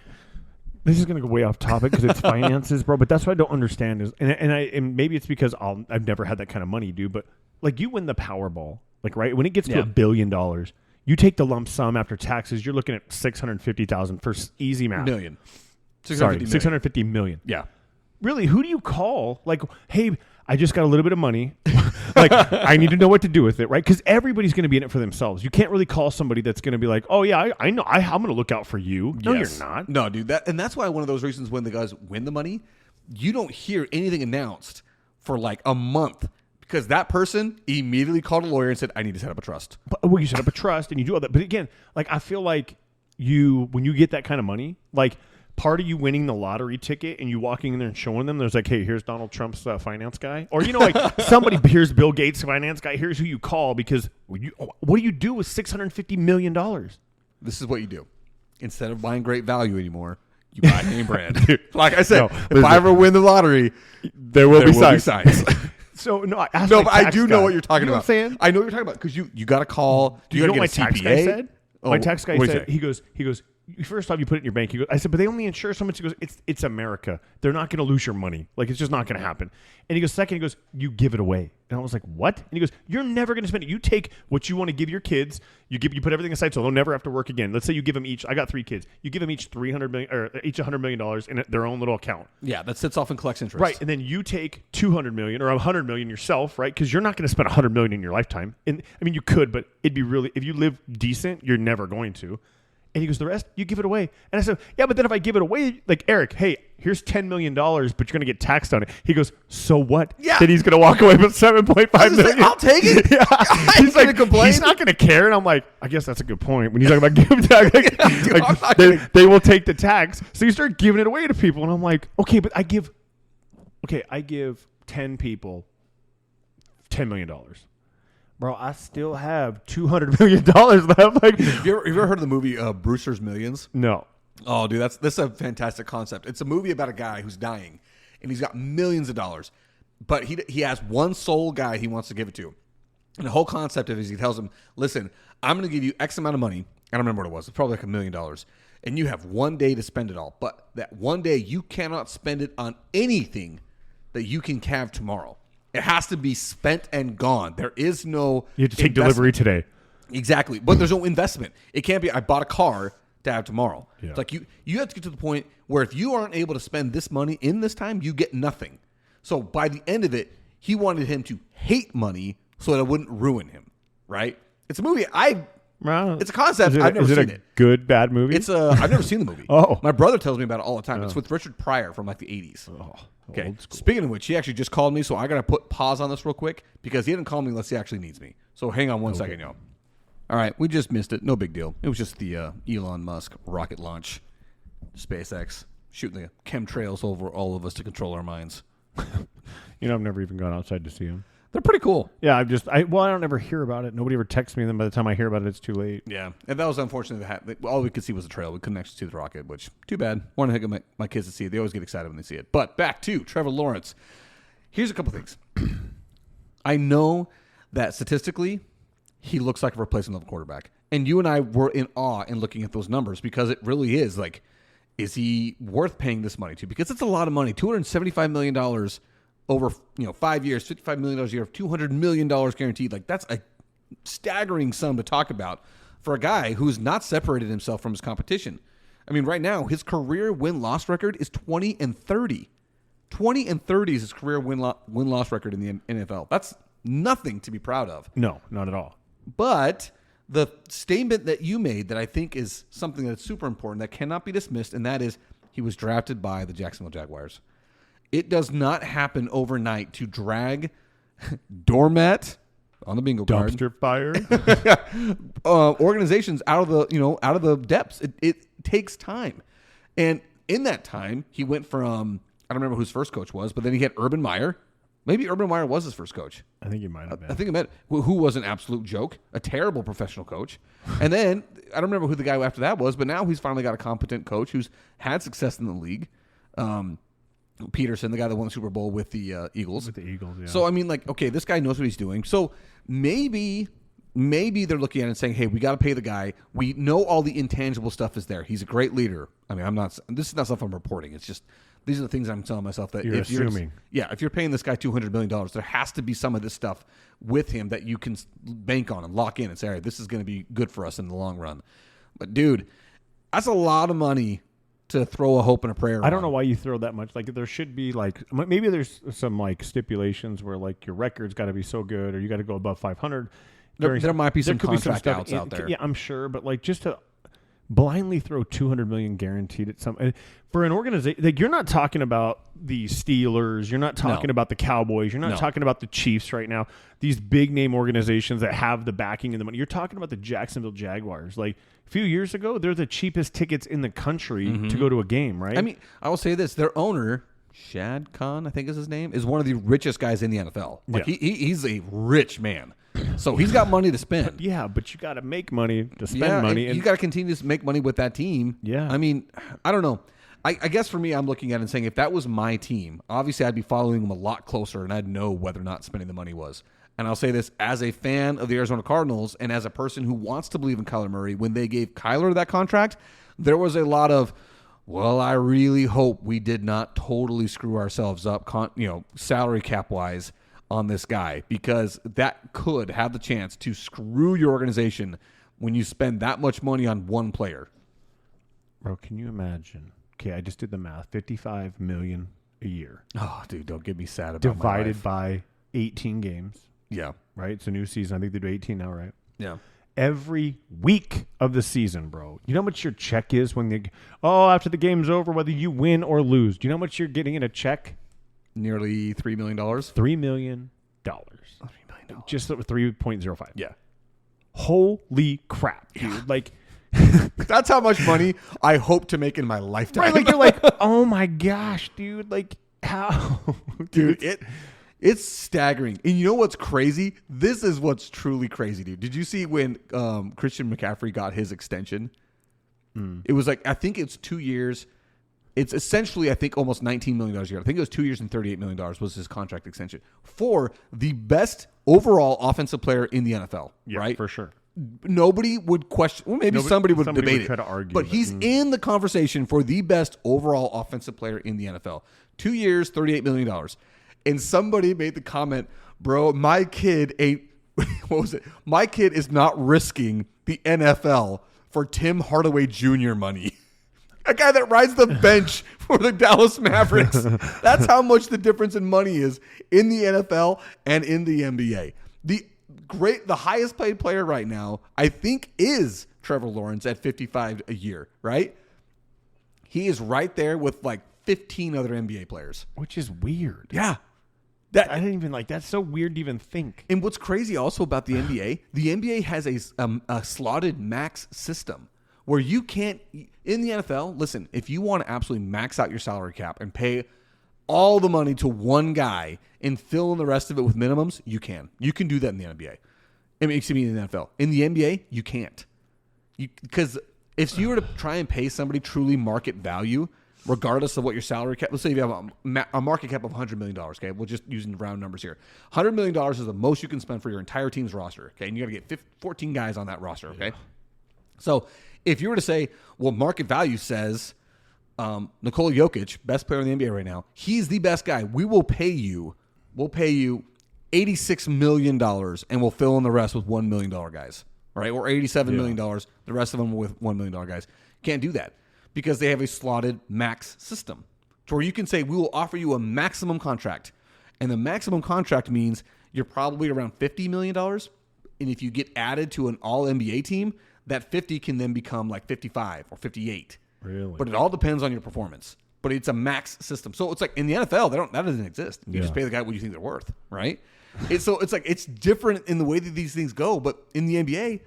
Speaker 2: This is going to go way off topic because it's finances, bro. But that's what I don't understand is, and maybe it's because I've never had that kind of money, dude. But like, you win the Powerball, like, right when it gets to $1 billion, you take the lump sum after taxes. You're looking at $650,000 for easy math.
Speaker 1: Million.
Speaker 2: $650 million.
Speaker 1: Yeah.
Speaker 2: Really, who do you call? Like, hey, I just got a little bit of money. Like, I need to know what to do with it, right? Because everybody's going to be in it for themselves. You can't really call somebody that's going to be like, oh, yeah, I know. I'm going to look out for you. No,
Speaker 1: Yes.
Speaker 2: you're not.
Speaker 1: No, dude. That's why one of those reasons when the guys win the money, you don't hear anything announced for like a month Because that person immediately called a lawyer and said, I need to set up a trust.
Speaker 2: Well, you set up a trust and you do all that. But again, like I feel like when you get that kind of money, like part of you winning the lottery ticket and you walking in there and showing them, there's like, hey, here's Donald Trump's finance guy. Or, like somebody, here's Bill Gates' finance guy. Here's who you call because what do you do with $650 million?
Speaker 1: This is what you do. Instead of buying great value anymore, you buy name brand. Like I said, if I ever win the lottery,
Speaker 2: there will be signs.
Speaker 1: So
Speaker 2: no,
Speaker 1: but I do know what you're talking about.
Speaker 2: What I'm saying?
Speaker 1: I know what you're talking about because you got to call.
Speaker 2: Do you know what my tax guy said?
Speaker 1: Oh,
Speaker 2: my tax guy said, he goes, first off, you put it in your bank. He goes, I said, but they only insure so much. He goes, it's America. They're not going to lose your money. Like, it's just not going to happen. And he goes, second, he goes, you give it away. And I was like, what? And he goes, you're never going to spend it. You take what you want to give your kids. You put everything aside so they'll never have to work again. Let's say you give them each, I got 3 kids. You give them each $300 million or each $100 million in their own little account.
Speaker 1: Yeah, that sits off and collects interest.
Speaker 2: Right. And then you take $200 million or $100 million yourself, right? Because you're not going to spend $100 million in your lifetime. And I mean, you could, but it'd be really, if you live decent, you're never going to. And he goes, the rest, you give it away. And I said, yeah, but then if I give it away, like, Eric, hey, here's $10 million, but you're going to get taxed on it. He goes, so what?
Speaker 1: Yeah.
Speaker 2: Then he's going to walk away with $7.5 million.
Speaker 1: I'll take it.
Speaker 2: Yeah. He's like,
Speaker 1: complain.
Speaker 2: He's not going to care. And I'm like, I guess that's a good point. When you talk about giving tax, they will take the tax. So you start giving it away to people. And I'm like, okay, but I give 10 people $10 million. Bro, I still have $200 million left. Like,
Speaker 1: have you ever heard of the movie Brewster's Millions?
Speaker 2: No.
Speaker 1: Oh, dude, that's a fantastic concept. It's a movie about a guy who's dying, and he's got millions of dollars, but he has one sole guy he wants to give it to. And the whole concept of it is he tells him, listen, I'm going to give you X amount of money. I don't remember what it was. It's probably like $1 million. And you have one day to spend it all. But that one day, you cannot spend it on anything that you can have tomorrow. It has to be spent and gone. There is no
Speaker 2: You have to take delivery today.
Speaker 1: Exactly. But there's no investment. It can't be, I bought a car to have tomorrow.
Speaker 2: Yeah.
Speaker 1: It's like you have to get to the point where if you aren't able to spend this money in this time, you get nothing. So by the end of it, he wanted him to hate money so that it wouldn't ruin him. Right? It's a movie. It's a concept. I've never seen it.
Speaker 2: Is it a good, bad movie?
Speaker 1: I've never seen the movie.
Speaker 2: Oh.
Speaker 1: My brother tells me about it all the time. It's with Richard Pryor from like the 80s.
Speaker 2: Oh,
Speaker 1: okay. Speaking of which, he actually just called me, so I got to put pause on this real quick because he didn't call me unless he actually needs me. So hang on one second, y'all. All right. We just missed it. No big deal. It was just the Elon Musk rocket launch, SpaceX, shooting the chemtrails over all of us to control our minds.
Speaker 2: I've never even gone outside to see him.
Speaker 1: They're pretty cool.
Speaker 2: Yeah, I don't ever hear about it. Nobody ever texts me, and then by the time I hear about it, it's too late.
Speaker 1: Yeah, and that was unfortunate. All we could see was the trail. We couldn't actually see the rocket, which, too bad. Wanted to get my kids to see it. They always get excited when they see it. But back to Trevor Lawrence. Here's a couple things. I know that statistically, he looks like a replacement level quarterback. And you and I were in awe in looking at those numbers because it really is like, is he worth paying this money to? Because it's a lot of money. $275 million over 5 years, $55 million a year, $200 million guaranteed. Like, that's a staggering sum to talk about for a guy who's not separated himself from his competition. I mean, right now, his career win-loss record is 20-30. 20-30 is his career win-loss record in the NFL. That's nothing to be proud of.
Speaker 2: No, not at all.
Speaker 1: But the statement that you made that I think is something that's super important that cannot be dismissed, and that is he was drafted by the Jacksonville Jaguars. It does not happen overnight to drag doormat on the bingo card.
Speaker 2: Dumpster fire.
Speaker 1: Organizations out of the depths. It takes time. And in that time, he went from, I don't remember who his first coach was, but then he had Urban Meyer. Maybe Urban Meyer was his first coach.
Speaker 2: I think he might have been.
Speaker 1: I think he meant who was an absolute joke, a terrible professional coach. And then I don't remember who the guy after that was, but now he's finally got a competent coach who's had success in the league. Peterson, the guy that won the Super Bowl with the Eagles.
Speaker 2: With the Eagles, yeah.
Speaker 1: So, I mean, like, okay, this guy knows what he's doing. So maybe they're looking at it and saying, hey, we got to pay the guy. We know all the intangible stuff is there. He's a great leader. I mean, this is not stuff I'm reporting. It's just, these are the things I'm telling myself that
Speaker 2: you're assuming.
Speaker 1: If you're paying this guy $200 million, there has to be some of this stuff with him that you can bank on and lock in and say, all right, this is going to be good for us in the long run. But, dude, that's a lot of money to throw a hope and a prayer.
Speaker 2: I don't know why you throw that much. Like, there should be, like, maybe there's some, like, stipulations where, like, your record's got to be so good or you got to go above 500.
Speaker 1: There might be some contract outs out there.
Speaker 2: Yeah, I'm sure. But, like, just to blindly throw $200 million guaranteed at some for an organization. Like, you're not talking about the Steelers, you're not talking about the Cowboys, you're not talking about the Chiefs right now. These big name organizations that have the backing and the money. You're talking about the Jacksonville Jaguars. Like, a few years ago, they're the cheapest tickets in the country to go to a game, right?
Speaker 1: I mean, I will say this: their owner, Shad Khan, I think is his name, is one of the richest guys in the NFL. Like, he's a rich man. So he's got money to spend.
Speaker 2: But you got to make money to spend money.
Speaker 1: And you got to continue to make money with that team.
Speaker 2: Yeah.
Speaker 1: I mean, I don't know. I guess for me, I'm looking at it and saying if that was my team, obviously I'd be following them a lot closer and I'd know whether or not spending the money was. And I'll say this as a fan of the Arizona Cardinals and as a person who wants to believe in Kyler Murray, when they gave Kyler that contract, there was a lot of, well, I really hope we did not totally screw ourselves up, salary cap wise on this guy, because that could have the chance to screw your organization when you spend that much money on one player.
Speaker 2: Bro, can you imagine? Okay, I just did the math. $55 million a year.
Speaker 1: Oh, dude, don't get me sad about
Speaker 2: divided by 18 games.
Speaker 1: Yeah.
Speaker 2: Right? It's a new season. I think they do 18 now, right?
Speaker 1: Yeah.
Speaker 2: Every week of the season, bro. You know how much your check is after the game's over, whether you win or lose? Do you know how much you're getting in a check?
Speaker 1: Nearly $3 million.
Speaker 2: $3 million.
Speaker 1: $3 million.
Speaker 2: Just 3.05.
Speaker 1: Yeah.
Speaker 2: Holy crap, dude. Yeah. Like,
Speaker 1: that's how much money I hope to make in my lifetime.
Speaker 2: Right, like, you're like, oh my gosh, dude. Like, how?
Speaker 1: Dude, it's staggering. And you know what's crazy? This is what's truly crazy, dude. Did you see when Christian McCaffrey got his extension? It was like, I think it's 2 years. It's essentially, I think, almost $19 million a year. I think it was 2 years and $38 million was his contract extension for the best overall offensive player in the NFL, right?
Speaker 2: For sure.
Speaker 1: Nobody would question. Well, maybe somebody would debate
Speaker 2: try to argue,
Speaker 1: but he's in the conversation for the best overall offensive player in the NFL. 2 years, $38 million. And somebody made the comment, bro, my kid ain't, what was it? My kid is not risking the NFL for Tim Hardaway Jr. money. A guy that rides the bench for the Dallas Mavericks. That's how much the difference in money is in the NFL and in the NBA. The highest paid player right now, I think, is Trevor Lawrence at $55 a year, right? He is right there with like 15 other NBA players.
Speaker 2: Which is weird.
Speaker 1: Yeah.
Speaker 2: I didn't even that's so weird to even think.
Speaker 1: And what's crazy also about the NBA has a slotted max system where you can't, in the NFL, listen, if you want to absolutely max out your salary cap and pay all the money to one guy and fill in the rest of it with minimums, you can. You can do that in the NBA. In the NFL. In the NBA, you can't. Because if you were to try and pay somebody truly market value, regardless of what your salary cap, let's say you have a market cap of $100 million, okay? We're just using round numbers here. $100 million is the most you can spend for your entire team's roster, okay? And you got to get 14 guys on that roster, okay? Yeah. So if you were to say, well, market value says Nikola Jokic, best player in the NBA right now, he's the best guy. We'll pay you $86 million and we'll fill in the rest with $1 million guys, right? Or $87 million, the rest of them with $1 million guys. Can't do that because they have a slotted max system to where you can say, we will offer you a maximum contract. And the maximum contract means you're probably around $50 million. And if you get added to an all-NBA team, that 50 can then become like 55 or 58.
Speaker 2: Really?
Speaker 1: But it all depends on your performance. But it's a max system. So it's like in the NFL, that doesn't exist. You just pay the guy what you think they're worth, right? So it's like it's different in the way that these things go. But in the NBA,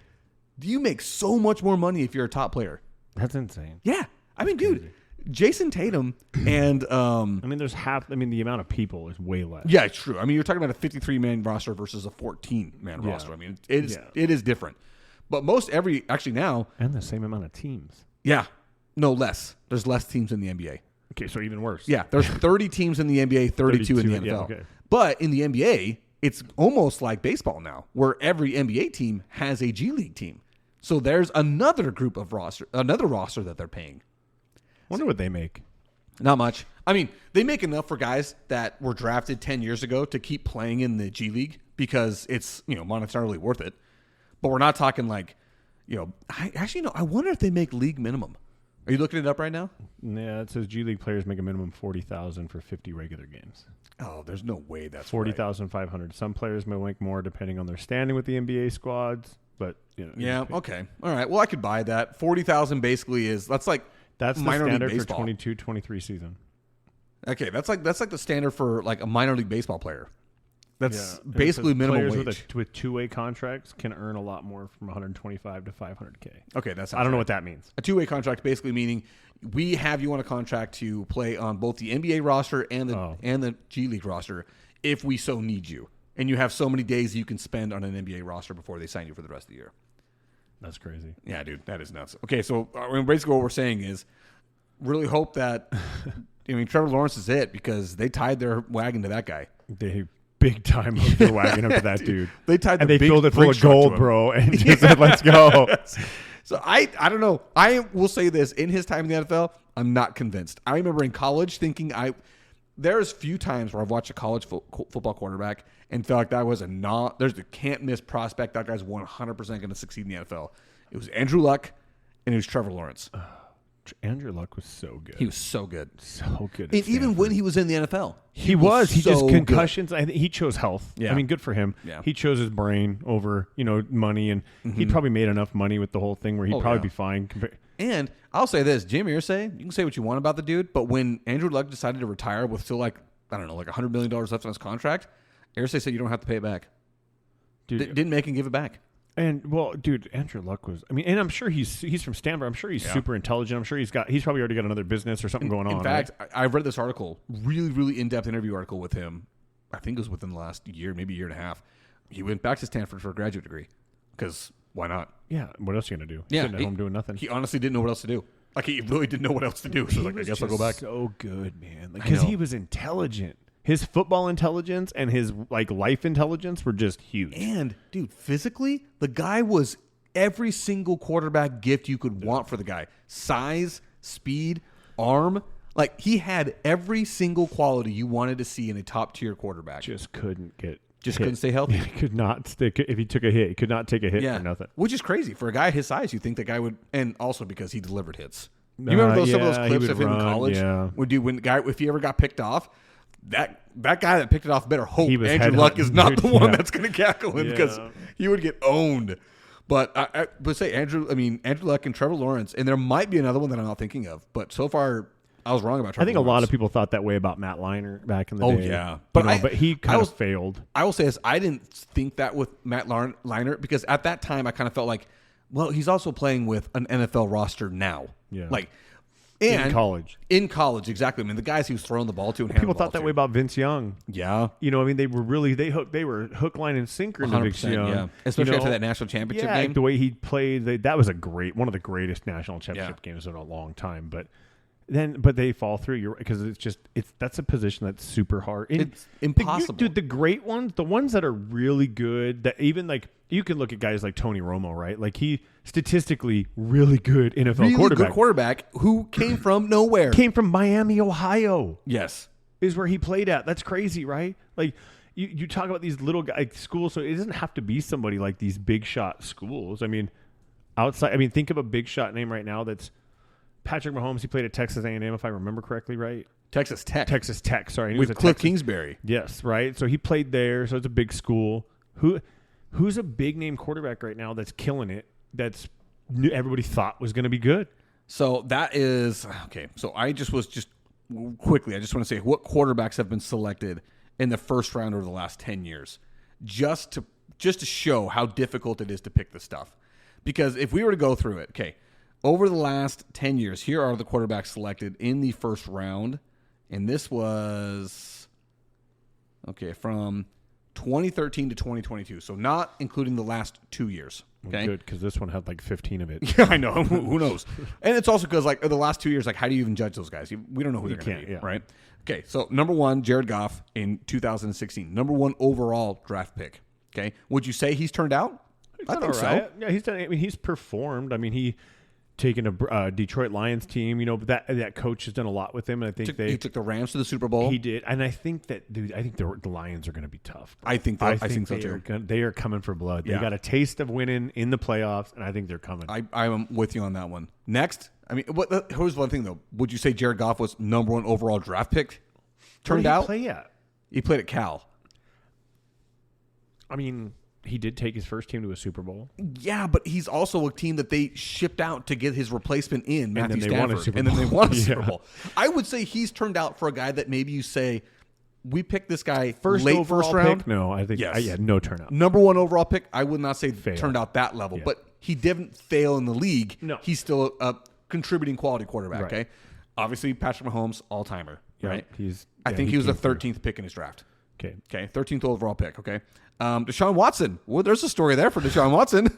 Speaker 1: you make so much more money if you're a top player.
Speaker 2: That's insane.
Speaker 1: Yeah. I mean, dude, Jason Tatum and
Speaker 2: the amount of people is way less.
Speaker 1: Yeah, it's true. I mean, you're talking about a 53-man roster versus a 14-man roster. I mean, it is different. But now.
Speaker 2: And the same amount of teams.
Speaker 1: Yeah. No, less. There's less teams in the NBA.
Speaker 2: Okay, so even worse.
Speaker 1: Yeah, there's 30 teams in the NBA, 32 in the NFL. Yeah, okay. But in the NBA, it's almost like baseball now, where every NBA team has a G League team. So there's another roster that they're paying.
Speaker 2: Wonder what they make.
Speaker 1: Not much. I mean, they make enough for guys that were drafted 10 years ago to keep playing in the G League because it's, monetarily worth it. But we're not talking like, I wonder if they make league minimum. Are you looking it up right now?
Speaker 2: Yeah, it says G League players make a minimum $40,000 for 50 regular games.
Speaker 1: Oh, there's no way that's
Speaker 2: 40,500. Some players may make more depending on their standing with the NBA squads. but
Speaker 1: Yeah. Okay. All right. Well, I could buy that. 40,000 basically that's the
Speaker 2: minor
Speaker 1: league
Speaker 2: standard for
Speaker 1: baseball.
Speaker 2: 22-23 season.
Speaker 1: Okay, that's like the standard for like a minor league baseball player. That's
Speaker 2: Yeah.
Speaker 1: basically minimum
Speaker 2: Players
Speaker 1: wage.
Speaker 2: with two-way contracts can earn a lot more, from 125 to 500K.
Speaker 1: Okay, that's
Speaker 2: I don't know what that means.
Speaker 1: A two-way contract basically meaning we have you on a contract to play on both the NBA roster and the G League roster if we so need you, and you have so many days you can spend on an NBA roster before they sign you for the rest of the year.
Speaker 2: That's crazy.
Speaker 1: Yeah, dude, that is nuts. Okay, so basically what we're saying is really hope that Trevor Lawrence is it because they tied their wagon to that guy.
Speaker 2: They big time hooked their wagon up to that dude.
Speaker 1: They tied
Speaker 2: and
Speaker 1: the
Speaker 2: they filled it full of gold, bro, and just said, "Let's go."
Speaker 1: So I don't know. I will say this: in his time in the NFL, I'm not convinced. I remember in college thinking there's few times where I've watched a college football quarterback and felt like that was there's a can't miss prospect. That guy's 100% going to succeed in the NFL. It was Andrew Luck and it was Trevor Lawrence.
Speaker 2: Andrew Luck was so good.
Speaker 1: He was so good.
Speaker 2: So good.
Speaker 1: And even when he was in the NFL.
Speaker 2: He was. He
Speaker 1: so
Speaker 2: just concussions.
Speaker 1: Good.
Speaker 2: I think he chose health.
Speaker 1: Yeah.
Speaker 2: I mean, good for him.
Speaker 1: Yeah.
Speaker 2: He chose his brain over, money, and he'd probably made enough money with the whole thing where he'd probably be fine.
Speaker 1: And I'll say this, Jim Irsay, you can say what you want about the dude, but when Andrew Luck decided to retire with still like $100 million left on his contract, Irsay said you don't have to pay it back.
Speaker 2: Dude,
Speaker 1: didn't make him give it back.
Speaker 2: And dude, Andrew Luck was. I mean, and I'm sure he's from Stanford. I'm sure he's super intelligent. I'm sure he's probably already got another business or something going on.
Speaker 1: In fact, right? I read this article, really, really in-depth interview article with him. I think it was within the last year, maybe a year and a half. He went back to Stanford for a graduate degree because why not?
Speaker 2: Yeah, what else are you gonna do?
Speaker 1: Yeah,
Speaker 2: Sitting at home doing nothing.
Speaker 1: He honestly didn't know what else to do. Like he really didn't know what else to do. So I guess I'll go back.
Speaker 2: So good, man. Because he was intelligent. His football intelligence and his life intelligence were just huge.
Speaker 1: And dude, physically, the guy was every single quarterback gift you could want for the guy. Size, speed, arm. Like he had every single quality you wanted to see in a top tier quarterback.
Speaker 2: Just couldn't
Speaker 1: couldn't stay healthy.
Speaker 2: He could not stick if he took a hit. He could not take a hit for nothing.
Speaker 1: Which is crazy for a guy his size. You think the guy would, and also because he delivered hits. You remember some of those clips of him in college?
Speaker 2: Yeah.
Speaker 1: If he ever got picked off, that guy that picked it off better hope Andrew Luck is not the one that's going to cackle him because he would get owned. But I would say Andrew Luck and Trevor Lawrence, and there might be another one that I'm not thinking of. But so far, I was wrong about Trevor
Speaker 2: I think
Speaker 1: Lawrence.
Speaker 2: a lot of people thought that way about Matt Leinart back in the day.
Speaker 1: Oh, yeah.
Speaker 2: But he kind of failed.
Speaker 1: I will say this. I didn't think that with Matt Leinart because at that time, I kind of felt like, well, he's also playing with an NFL roster now.
Speaker 2: Yeah.
Speaker 1: In
Speaker 2: college.
Speaker 1: In college, exactly. I mean, the guys he was throwing the ball to and
Speaker 2: people thought that way about Vince Young.
Speaker 1: Yeah.
Speaker 2: They were hook, line, and sinker into Vince Young.
Speaker 1: Yeah. Especially after that national championship game.
Speaker 2: The way he played, that was one of the greatest national championship games in a long time. But they fall through because that's a position that's super hard.
Speaker 1: It's impossible.
Speaker 2: Dude, the great ones, the ones that are really good, that even you can look at guys like Tony Romo, right? Like he statistically really good NFL quarterback.
Speaker 1: Good quarterback who came from nowhere.
Speaker 2: Came from Miami, Ohio.
Speaker 1: Yes.
Speaker 2: Is where he played at. That's crazy, right? Like you talk about these little schools, so it doesn't have to be somebody like these big shot schools. I mean, think of a big shot name right now that's Patrick Mahomes. He played at Texas A&M, if I remember correctly, right?
Speaker 1: Texas Tech.
Speaker 2: Sorry.
Speaker 1: With Cliff Kingsbury.
Speaker 2: Yes, right? So he played there, so it's a big school. Who's a big name quarterback right now that's killing it, that's everybody thought was going to be good?
Speaker 1: So that is, okay, so I just want to say what quarterbacks have been selected in the first round over the last 10 years, just to show how difficult it is to pick this stuff. Because if we were to go through it, okay, over the last 10 years, here are the quarterbacks selected in the first round. And this was, from 2013 to 2022. So not including the last 2 years. Okay.
Speaker 2: Good, because this one had 15 of it.
Speaker 1: Yeah, I know. Who knows? And it's also because the last 2 years, how do you even judge those guys? We don't know who they're going to be, right? Okay, so number one, Jared Goff in 2016. Number one overall draft pick. Okay. Would you say he's turned out? I think so.
Speaker 2: Yeah, he's done. I mean, he's performed. I mean, he taken a Detroit Lions team. That coach has done a lot with him, and I think
Speaker 1: he took the Rams to the Super Bowl.
Speaker 2: He did, and I think that, dude. I think the Lions are going to be tough.
Speaker 1: I think so too.
Speaker 2: They are coming for blood. They got a taste of winning in the playoffs, and I think they're coming.
Speaker 1: I'm with you on that one. Next, here's one thing though. Would you say Jared Goff was number one overall draft pick?
Speaker 2: Where did he play at?
Speaker 1: He played at Cal.
Speaker 2: I mean, he did take his first team to a Super Bowl.
Speaker 1: Yeah, but he's also a team that they shipped out to get his replacement in, Matthew
Speaker 2: then they won a
Speaker 1: Stafford.
Speaker 2: Super
Speaker 1: And then they
Speaker 2: Bowl.
Speaker 1: won a Super Bowl. I would say he's turned out for a guy that maybe you say, we picked this guy late first round.
Speaker 2: Pick? No, I think
Speaker 1: Yes.
Speaker 2: no turnout.
Speaker 1: Number 1 overall pick, I would not say
Speaker 2: Fail.
Speaker 1: turned out that level,
Speaker 2: Yeah.
Speaker 1: but he didn't fail in the league.
Speaker 2: No.
Speaker 1: He's still a contributing quality quarterback,
Speaker 2: Right.
Speaker 1: okay? Obviously, Patrick Mahomes, all-timer, right?
Speaker 2: I
Speaker 1: I think he was the 13th pick in his draft.
Speaker 2: Okay.
Speaker 1: Okay, 13th overall pick, okay? Deshaun Watson. Well, there's a story there for Deshaun Watson.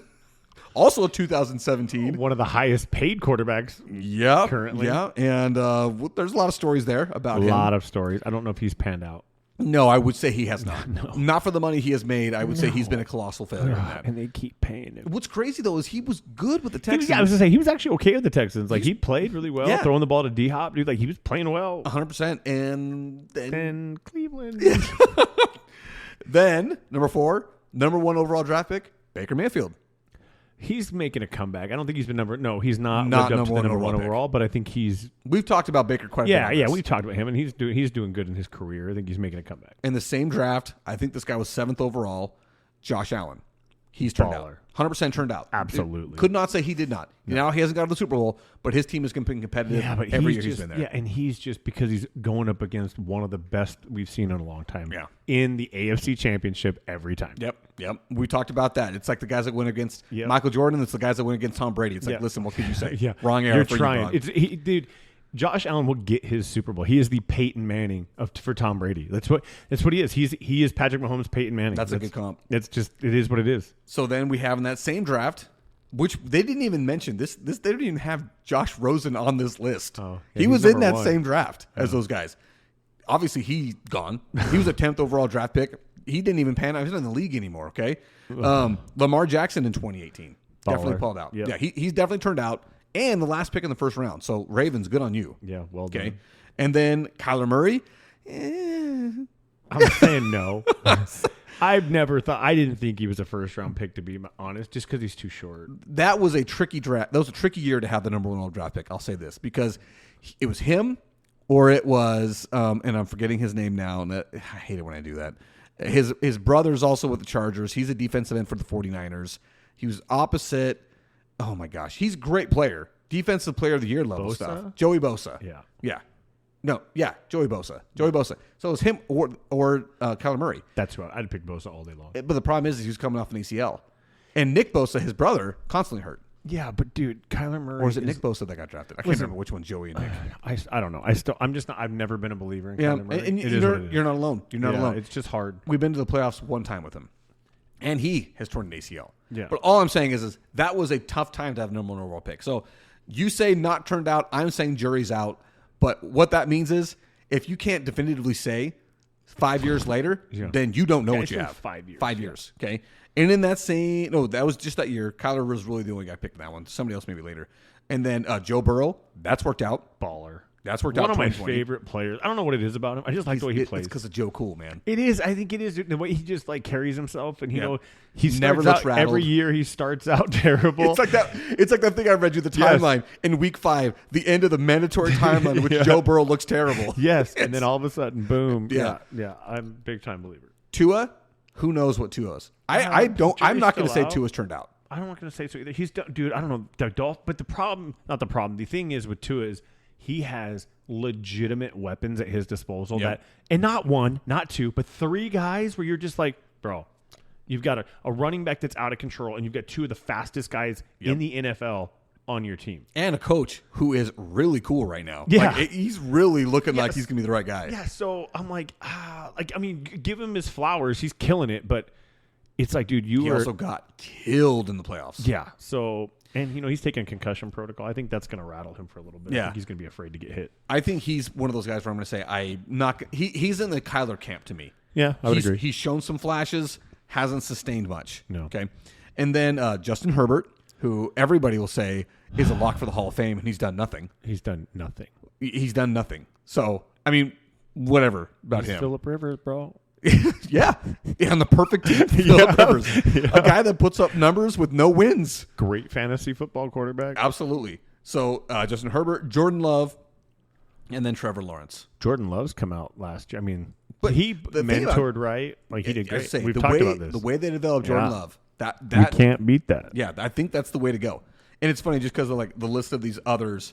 Speaker 1: Also a 2017.
Speaker 2: One of the highest paid quarterbacks.
Speaker 1: Yeah.
Speaker 2: Currently.
Speaker 1: Yeah, and there's a lot of stories there about
Speaker 2: A
Speaker 1: him.
Speaker 2: lot of stories. I don't know if he's panned out.
Speaker 1: No, I would say he has not. Not for the money he has made. I would say he's been a colossal failure in that.
Speaker 2: And they keep paying him.
Speaker 1: What's crazy, though, is he was good with the Texans.
Speaker 2: I was going to say, he was actually okay with the Texans. Like, he played really well,
Speaker 1: Yeah.
Speaker 2: throwing the ball to D-Hop. Dude, like, he was playing well.
Speaker 1: 100%. And
Speaker 2: Then Cleveland.
Speaker 1: then, number 4, number 1 overall draft pick, Baker Mayfield.
Speaker 2: He's making a comeback. I don't think he's been he's not
Speaker 1: Not
Speaker 2: lived up to
Speaker 1: number
Speaker 2: the
Speaker 1: one
Speaker 2: number 1
Speaker 1: overall pick.
Speaker 2: overall, but I think he's
Speaker 1: We've talked about Baker quite a bit. on this.
Speaker 2: we've talked about him, and he's doing good in his career. I think he's making a comeback.
Speaker 1: In the same draft, I think this guy was 7th overall, Josh Allen. He's turned
Speaker 2: Baller.
Speaker 1: out. 100% turned out.
Speaker 2: Absolutely.
Speaker 1: Could not say he did not. Now he hasn't got to the Super Bowl, but his team has been competitive every year he's been there.
Speaker 2: Yeah, and he's just because he's going up against one of the best we've seen in a long time.
Speaker 1: Yeah.
Speaker 2: In the AFC Championship every time.
Speaker 1: Yep. We talked about that. It's like the guys that win against
Speaker 2: Yep.
Speaker 1: Michael Jordan. It's the guys that win against Tom Brady. It's like,
Speaker 2: Yeah.
Speaker 1: listen, what could you say?
Speaker 2: Yeah.
Speaker 1: Wrong era
Speaker 2: You're
Speaker 1: for
Speaker 2: trying.
Speaker 1: you, Bron.
Speaker 2: Dude, Josh Allen will get his Super Bowl. He is the Peyton Manning for Tom Brady. That's what he is. He is Patrick Mahomes' Peyton Manning.
Speaker 1: That's a good comp.
Speaker 2: It's just it is what it is.
Speaker 1: So then we have in that same draft, which they didn't even mention this. They didn't even have Josh Rosen on this list.
Speaker 2: Oh, yeah,
Speaker 1: he
Speaker 2: he's
Speaker 1: was in
Speaker 2: number
Speaker 1: that
Speaker 2: 1.
Speaker 1: same draft as those guys. Obviously, he gone. He was a 10th overall draft pick. He didn't even pan out. He's not in the league anymore. Okay, Lamar Jackson in 2018 definitely
Speaker 2: Baller.
Speaker 1: pulled out.
Speaker 2: Yep.
Speaker 1: Yeah, he's definitely turned out. And the last pick in the first round. So Ravens, good on you.
Speaker 2: Yeah, well
Speaker 1: Okay,
Speaker 2: done.
Speaker 1: and then Kyler Murray.
Speaker 2: I'm saying no. I didn't think he was a first round pick, to be honest, just because he's too short.
Speaker 1: That was a tricky draft. That was a tricky year to have the number 1 overall draft pick. I'll say this because it was him, or it was, and I'm forgetting his name now. And I hate it when I do that. His brother's also with the Chargers. He's a defensive end for the 49ers. He was opposite. Oh my gosh, he's a great player. Defensive Player of the Year level
Speaker 2: Bosa?
Speaker 1: stuff. Joey Bosa.
Speaker 2: Yeah.
Speaker 1: Joey Bosa. So it was him or Kyler Murray.
Speaker 2: That's what I'd pick Bosa all day long.
Speaker 1: But the problem is he was coming off an ACL, and Nick Bosa, his brother, constantly hurt.
Speaker 2: Yeah, but dude, Kyler Murray.
Speaker 1: Or is it Nick Bosa that got drafted? I can't remember which one, Joey and Nick.
Speaker 2: I don't know. I'm just not. I've never been a believer in
Speaker 1: Yeah,
Speaker 2: Kyler Murray.
Speaker 1: and
Speaker 2: It is what it is.
Speaker 1: you're not alone. You're not alone.
Speaker 2: It's just hard.
Speaker 1: We've been to the playoffs one time with him, and he has torn an ACL.
Speaker 2: Yeah.
Speaker 1: But all I'm saying is that was a tough time to have number 1 overall pick. So you say not turned out. I'm saying jury's out. But what that means is if you can't definitively say 5 years later, then you don't know what you have.
Speaker 2: 5 years.
Speaker 1: 5 years. Okay. And in that that was just that year. Kyler was really the only guy picked in that one. Somebody else maybe later. And then Joe Burrow, that's worked out.
Speaker 2: Baller.
Speaker 1: That's worked out.
Speaker 2: One of my
Speaker 1: 2020.
Speaker 2: favorite players. I don't know what it is about him. I just like the way he plays.
Speaker 1: It's because of Joe Cool, man.
Speaker 2: It is. I think it is the way he just like carries himself, and
Speaker 1: He never looks rattled.
Speaker 2: every year. He starts out terrible.
Speaker 1: It's like that. It's like that thing I read you the timeline in week 5, the end of the mandatory timeline, in which Joe Burrow looks terrible.
Speaker 2: Yes, and then all of a sudden, boom.
Speaker 1: Yeah.
Speaker 2: Yeah. I'm a big time believer.
Speaker 1: Tua, who knows what Tua is? I don't. I'm not going to say Tua's turned out.
Speaker 2: I'm not going to say so either. He's dude. I don't know the Dolphins, but the thing is with Tua is he has legitimate weapons at his disposal and not 1, not 2, but 3 guys where you're just like, bro, you've got a running back that's out of control, and you've got 2 of the fastest guys in the NFL on your team.
Speaker 1: And a coach who is really cool right now.
Speaker 2: Yeah.
Speaker 1: Like, he's really looking like he's going to be the right guy.
Speaker 2: Yeah, so I'm like, give him his flowers. He's killing it, but it's like, dude,
Speaker 1: He also got killed in the playoffs.
Speaker 2: Yeah, so... And, he's taking concussion protocol. I think that's going to rattle him for a little bit.
Speaker 1: Yeah.
Speaker 2: I think he's going to be afraid to get hit.
Speaker 1: I think he's one of those guys where I'm going to say he's in the Kyler camp to me.
Speaker 2: Yeah, I would agree.
Speaker 1: He's shown some flashes, hasn't sustained much.
Speaker 2: No.
Speaker 1: Okay. And then Justin Herbert, who everybody will say is a lock for the Hall of Fame, and he's done nothing.
Speaker 2: He's done nothing.
Speaker 1: He's done nothing. So, I mean, whatever about him.
Speaker 2: Phillip Rivers, bro.
Speaker 1: Yeah, on the perfect team, Phillip Rivers, a guy that puts up numbers with no wins.
Speaker 2: Great fantasy football quarterback.
Speaker 1: Absolutely. So Justin Herbert, Jordan Love, and then Trevor Lawrence.
Speaker 2: Jordan Love's come out last year. I mean,
Speaker 1: But
Speaker 2: he
Speaker 1: the thing about-
Speaker 2: mentored right. Like he did
Speaker 1: I
Speaker 2: great.
Speaker 1: say,
Speaker 2: We've
Speaker 1: the
Speaker 2: talked
Speaker 1: way,
Speaker 2: about this.
Speaker 1: The way they developed Jordan
Speaker 2: Yeah.
Speaker 1: Love, that
Speaker 2: You can't beat that.
Speaker 1: yeah, I think that's the way to go. And it's funny just because of like the list of these others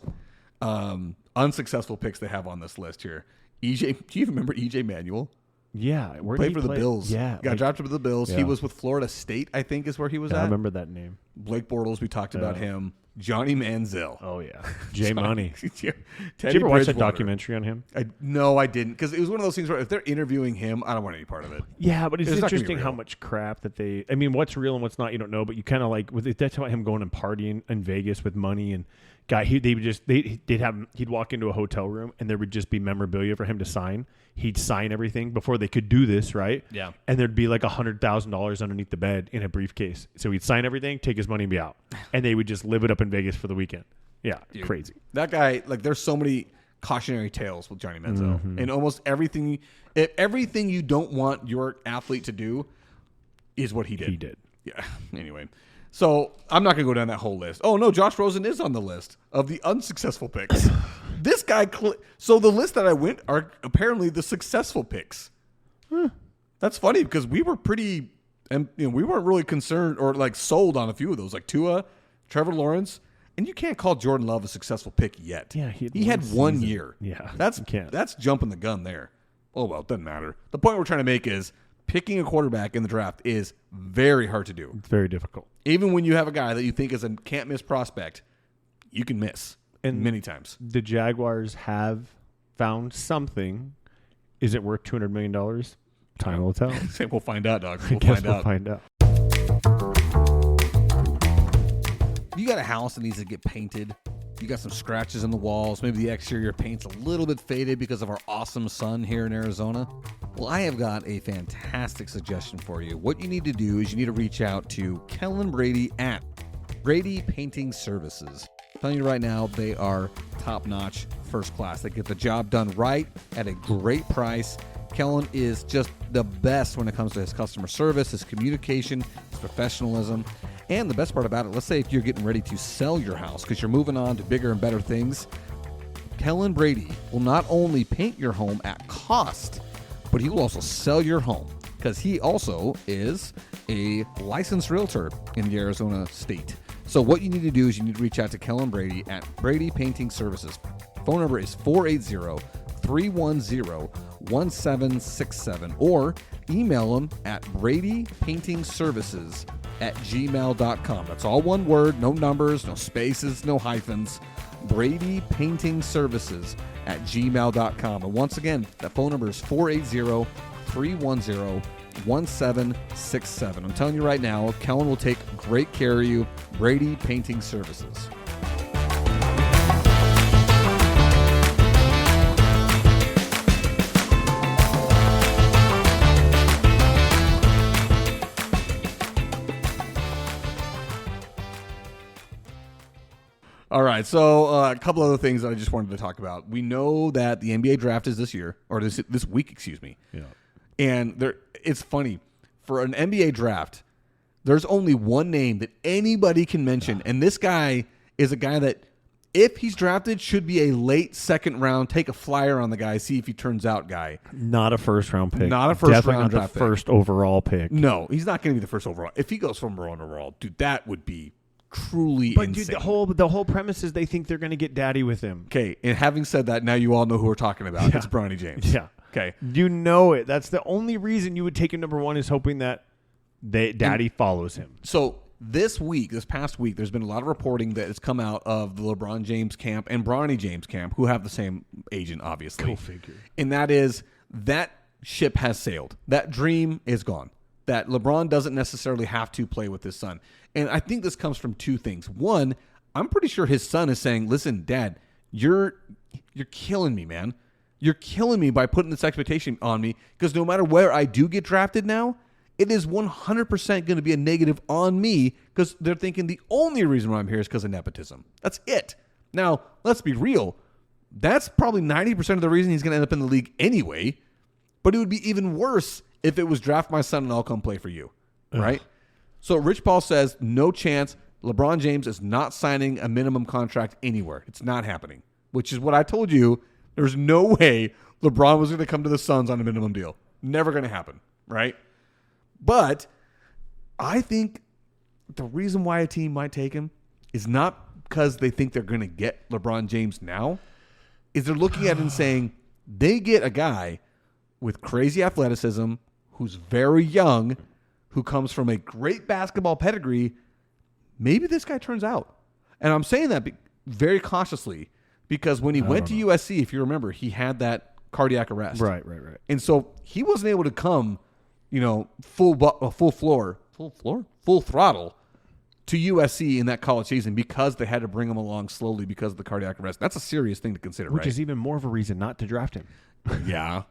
Speaker 1: unsuccessful picks they have on this list here. EJ, do you remember EJ Manuel?
Speaker 2: Yeah, where did
Speaker 1: Played
Speaker 2: he
Speaker 1: for the
Speaker 2: play?
Speaker 1: Bills.
Speaker 2: Yeah,
Speaker 1: got drafted to the Bills. He
Speaker 2: Yeah.
Speaker 1: was with Florida State, I think, is where he was
Speaker 2: I
Speaker 1: at.
Speaker 2: remember that name.
Speaker 1: Blake Bortles, we talked about him. Johnny Manziel.
Speaker 2: Oh yeah, J Money.
Speaker 1: Did
Speaker 2: Did you ever watch that documentary on him?
Speaker 1: No, I didn't, because it was one of those things where if they're interviewing him, I don't want any part of it.
Speaker 2: Yeah, but it's
Speaker 1: It's not gonna be
Speaker 2: interesting how
Speaker 1: real.
Speaker 2: much crap that they. I mean, what's real and what's not, you don't know. But you kind of like with that's about him going and partying in Vegas with money and guy. He'd walk into a hotel room and there would just be memorabilia for him to sign. He'd sign everything before they could do this, right?
Speaker 1: Yeah.
Speaker 2: And there'd be like $100,000 underneath the bed in a briefcase. So he'd sign everything, take his money, and be out. And they would just live it up in Vegas for the weekend. Yeah,
Speaker 1: Dude,
Speaker 2: crazy.
Speaker 1: That guy, like, there's so many cautionary tales with Johnny Manziel,
Speaker 2: Mm-hmm.
Speaker 1: and almost everything you don't want your athlete to do is what he did.
Speaker 2: He did.
Speaker 1: Yeah. Anyway, so I'm not gonna go down that whole list. Oh no, Josh Rosen is on the list of the unsuccessful picks. This guy. So the list that I went are apparently the successful picks. That's funny because we were pretty, and we weren't really concerned or like sold on a few of those, like Tua, Trevor Lawrence. And you can't call Jordan Love a successful pick yet.
Speaker 2: Yeah,
Speaker 1: he had one
Speaker 2: season.
Speaker 1: year.
Speaker 2: Yeah,
Speaker 1: that's
Speaker 2: you can't.
Speaker 1: That's jumping the gun there. Oh well, it doesn't matter. The point we're trying to make is picking a quarterback in the draft is very hard to do.
Speaker 2: It's very difficult.
Speaker 1: Even when you have a guy that you think is a can't miss prospect, you can miss
Speaker 2: And
Speaker 1: many times.
Speaker 2: The Jaguars have found something. Is it worth $200 million? Time will tell.
Speaker 1: We'll find out, dog.
Speaker 2: I guess we'll find out.
Speaker 1: You got a house that needs to get painted. You got some scratches in the walls. Maybe the exterior paint's a little bit faded because of our awesome sun here in Arizona. Well, I have got a fantastic suggestion for you. What you need to do is you need to reach out to Kellen Brady at Brady Painting Services. I'm telling you right now, they are top-notch, first class. They get the job done right at a great price. Kellen is just the best when it comes to his customer service, his communication, his professionalism. And the best part about it, let's say if you're getting ready to sell your house because you're moving on to bigger and better things, Kellen Brady will not only paint your home at cost, but he will also sell your home because he also is a licensed realtor in the Arizona state. So what you need to do is you need to reach out to Kellen Brady at Brady Painting Services. Phone number is 480-310-1767 or email them at bradypaintingservices@gmail.com. That's all one word, no numbers, no spaces, no hyphens. Brady Painting Services @gmail.com. And once again, that phone number is 480-310-1767. I'm telling you right now, Kellen will take great care of you. Brady Painting Services. All right, so a couple other things that I just wanted to talk about. We know that the NBA draft is this year, or this week, excuse me.
Speaker 2: Yeah.
Speaker 1: And it's funny. For an NBA draft, there's only one name that anybody can mention, and this guy is a guy that, if he's drafted, should be a late second round, take a flyer on the guy, see if he turns out guy.
Speaker 2: Not a first round pick.
Speaker 1: Not a first
Speaker 2: Definitely
Speaker 1: round
Speaker 2: not
Speaker 1: draft
Speaker 2: the
Speaker 1: pick.
Speaker 2: first overall pick.
Speaker 1: No, he's not going to be the first overall. If he goes from one overall, dude, that would be truly
Speaker 2: But
Speaker 1: insane.
Speaker 2: dude, the whole premise is they think they're going to get daddy with him.
Speaker 1: Okay, and having said that, now you all know who we're talking about. It's Bronny James.
Speaker 2: Yeah.
Speaker 1: Okay.
Speaker 2: You know it. That's the only reason you would take him number one is hoping that daddy follows him.
Speaker 1: So this past week, there's been a lot of reporting that has come out of the LeBron James camp and Bronny James camp, who have the same agent, obviously.
Speaker 2: Go figure.
Speaker 1: And that is, that ship has sailed. That dream is gone. That LeBron doesn't necessarily have to play with his son. And I think this comes from two things. One, I'm pretty sure his son is saying, listen, Dad, you're killing me, man. You're killing me by putting this expectation on me, because no matter where I do get drafted now, it is 100% going to be a negative on me, because they're thinking the only reason why I'm here is because of nepotism. That's it. Now, let's be real. That's probably 90% of the reason he's going to end up in the league anyway. But it would be even worse if it was draft my son and I'll come play for you, right? So Rich Paul says no chance. LeBron James is not signing a minimum contract anywhere. It's not happening, which is what I told you. There's no way LeBron was going to come to the Suns on a minimum deal. Never going to happen, right? But I think the reason why a team might take him is not because they think they're going to get LeBron James now. Is they're looking at it and saying they get a guy with crazy athleticism who's very young, who comes from a great basketball pedigree. Maybe this guy turns out. And I'm saying that very cautiously because when he went to USC, if you remember, he had that cardiac arrest.
Speaker 2: Right.
Speaker 1: And so he wasn't able to come, full throttle to USC in that college season because they had to bring him along slowly because of the cardiac arrest. That's a serious thing to consider,
Speaker 2: Which
Speaker 1: right?
Speaker 2: is even more of a reason not to draft him.
Speaker 1: Yeah.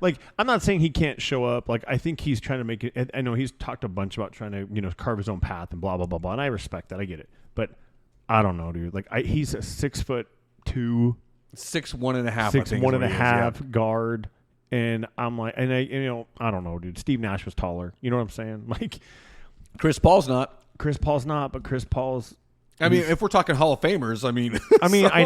Speaker 2: Like I'm not saying he can't show up. Like I think he's trying to make it. I know he's talked a bunch about trying to, carve his own path and blah blah blah blah. And I respect that. I get it. But I don't know, dude. Like he's a 6'2",
Speaker 1: 6'1.5",
Speaker 2: 6'1.5" guard, and I'm like, and I don't know, dude. Steve Nash was taller. You know what I'm saying? Like
Speaker 1: Chris Paul's not,
Speaker 2: but Chris Paul's.
Speaker 1: I mean, if we're talking Hall of Famers,
Speaker 2: I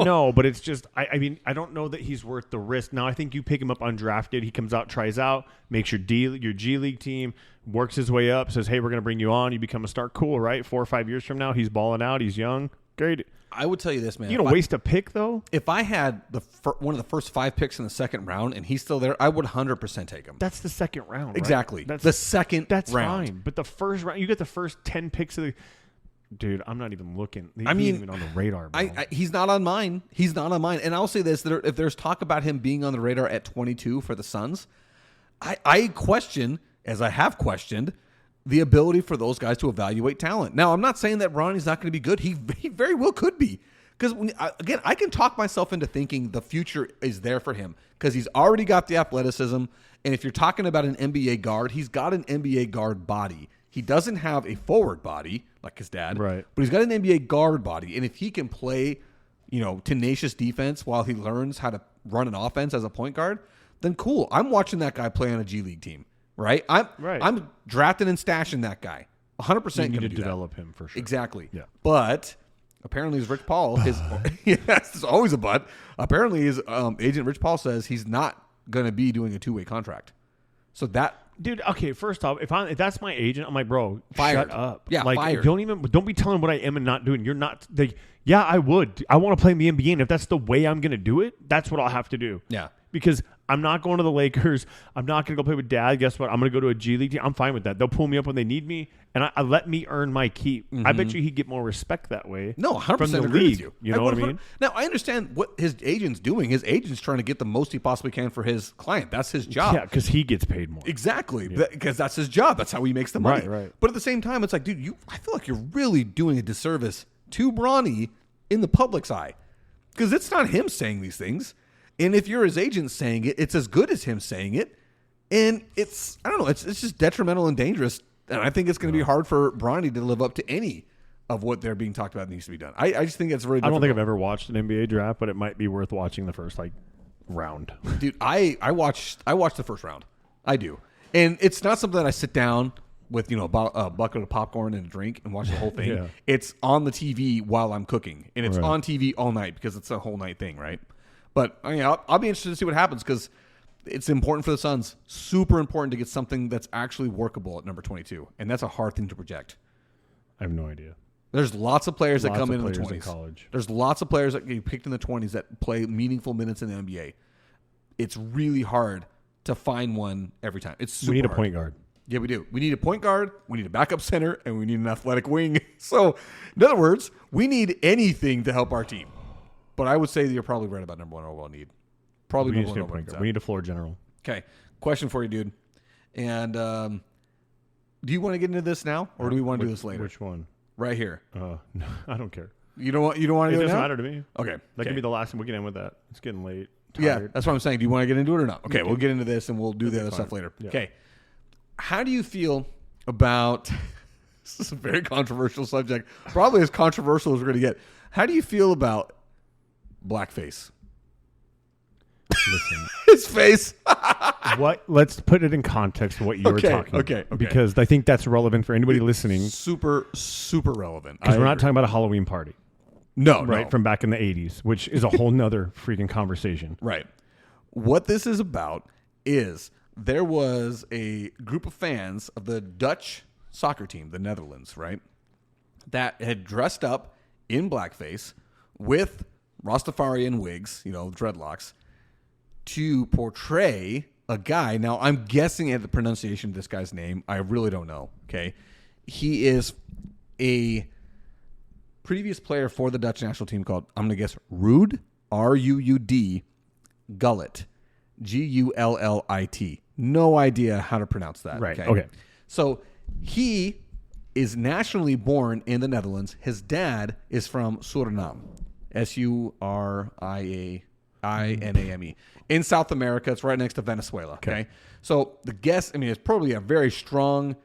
Speaker 2: know, but it's just, I don't know that he's worth the risk. Now, I think you pick him up undrafted. He comes out, tries out, makes your G League team, works his way up, says, hey, we're going to bring you on. You become a star. Cool, right? 4 or 5 years from now, he's balling out. He's young. Great.
Speaker 1: I would tell you this, man.
Speaker 2: You don't waste a pick, though.
Speaker 1: If I had one of the first 5 picks in the second round and he's still there, I would 100% take him.
Speaker 2: That's the second round, right?
Speaker 1: Exactly. That's the second
Speaker 2: That's
Speaker 1: round.
Speaker 2: fine. But the first round, you get the first 10 picks of the... Dude, I'm not even looking. He's even on the radar, bro.
Speaker 1: He's not on mine. He's not on mine. And I'll say this, if there's talk about him being on the radar at 22 for the Suns, I question, as I have questioned, the ability for those guys to evaluate talent. Now, I'm not saying that Bronny's not going to be good. He very well could be. Because, again, I can talk myself into thinking the future is there for him because he's already got the athleticism. And if you're talking about an NBA guard, he's got an NBA guard body. He doesn't have a forward body like his dad,
Speaker 2: right?
Speaker 1: But he's got an NBA guard body. And if he can play, tenacious defense while he learns how to run an offense as a point guard, then cool. I'm watching that guy play on a G League team, right? I'm drafting and stashing that guy. 100% going to
Speaker 2: develop him for sure.
Speaker 1: Exactly.
Speaker 2: Yeah.
Speaker 1: But apparently, as Rich Paul, yes, there's always a but. Apparently, his agent Rich Paul says he's not going to be doing a 2-way contract. So that.
Speaker 2: Dude, okay, first off, if that's my agent, I'm like, bro,
Speaker 1: fired.
Speaker 2: Shut up.
Speaker 1: Yeah,
Speaker 2: like,
Speaker 1: fired.
Speaker 2: Don't be telling what I am and not doing. You're not like, yeah, I would. I want to play in the NBA, and if that's the way I'm going to do it, that's what I'll have to do.
Speaker 1: Yeah.
Speaker 2: Because I'm not going to the Lakers. I'm not going to go play with Dad. Guess what? I'm going to go to a G League team. I'm fine with that. They'll pull me up when they need me, and I let me earn my keep. Mm-hmm. I bet you he'd get more respect that way.
Speaker 1: No, 100%
Speaker 2: from the
Speaker 1: agree
Speaker 2: league.
Speaker 1: With you.
Speaker 2: You know what I mean?
Speaker 1: Now, I understand what his agent's doing. His agent's trying to get the most he possibly can for his client. That's his job.
Speaker 2: Yeah, because he gets paid more.
Speaker 1: Exactly, because that's his job. That's how he makes the money.
Speaker 2: Right.
Speaker 1: But at the same time, it's like, dude, I feel like you're really doing a disservice to Bronny in the public's eye. Because it's not him saying these things. And if you're his agent saying it, it's as good as him saying it. And it's just detrimental and dangerous. And I think it's going to be hard for Bronny to live up to any of what they're being talked about needs to be done. I just think it's really difficult.
Speaker 2: I don't think I've ever watched an NBA draft, but it might be worth watching the first round.
Speaker 1: Dude, I watched the first round. I do. And it's not something that I sit down with, a bucket of popcorn and a drink and watch the whole thing.
Speaker 2: Yeah.
Speaker 1: It's on the TV while I'm cooking. And it's on TV all night because it's a whole night thing, right? But I'll be interested to see what happens because it's important for the Suns. Super important to get something that's actually workable at number 22. And that's a hard thing to project.
Speaker 2: I have no idea.
Speaker 1: There's lots of players that come in the 20s.
Speaker 2: In college.
Speaker 1: There's lots of players that get picked in the 20s that play meaningful minutes in the NBA. It's really hard to find one every time. It's super
Speaker 2: We need a
Speaker 1: hard.
Speaker 2: point guard.
Speaker 1: Yeah, we do. We need a point guard, we need a backup center, and we need an athletic wing. So, in other words, we need anything to help our team. But I would say that you're probably right about number 1 overall need. Probably
Speaker 2: We
Speaker 1: number
Speaker 2: need
Speaker 1: 1 overall need.
Speaker 2: We need a floor general.
Speaker 1: Okay. Question for you, dude. And do you want to get into this now, or do we want to do this later?
Speaker 2: Which one?
Speaker 1: Right here.
Speaker 2: No, I don't care.
Speaker 1: You don't want to
Speaker 2: It
Speaker 1: do it
Speaker 2: doesn't
Speaker 1: now?
Speaker 2: matter to me.
Speaker 1: Okay.
Speaker 2: That can be the last one. We'll get in with that. It's getting late.
Speaker 1: Yeah,
Speaker 2: Tired.
Speaker 1: that's what I'm saying. Do you want to get into it or not? Okay, we'll get into this and we'll do the other
Speaker 2: fine.
Speaker 1: stuff later.
Speaker 2: Yeah.
Speaker 1: Okay. How do you feel about this is a very controversial subject, probably as controversial as we're going to get. How do you feel about blackface?
Speaker 2: Listen.
Speaker 1: His face.
Speaker 2: What? Let's put it in context of what you were talking about.
Speaker 1: Okay.
Speaker 2: Because I think that's relevant for anybody listening.
Speaker 1: Super relevant.
Speaker 2: Because we're not talking about a Halloween party.
Speaker 1: No,
Speaker 2: right?
Speaker 1: no.
Speaker 2: From back in the 80s, which is a whole nother freaking conversation.
Speaker 1: Right. what this is about is there was a group of fans of the Dutch soccer team, the Netherlands, right, that had dressed up in blackface with Rastafarian wigs, dreadlocks, to portray a guy. Now, I'm guessing at the pronunciation of this guy's name. I really don't know, okay? He is a previous player for the Dutch national team called, I'm going to guess, Ruud, R-U-U-D, Gullit, Gullit. No idea how to pronounce that.
Speaker 2: Right, okay.
Speaker 1: So he is nationally born in the Netherlands. His dad is from Suriname, Suriname, in South America. It's right next to Venezuela, okay? So the guess, it's probably a very strong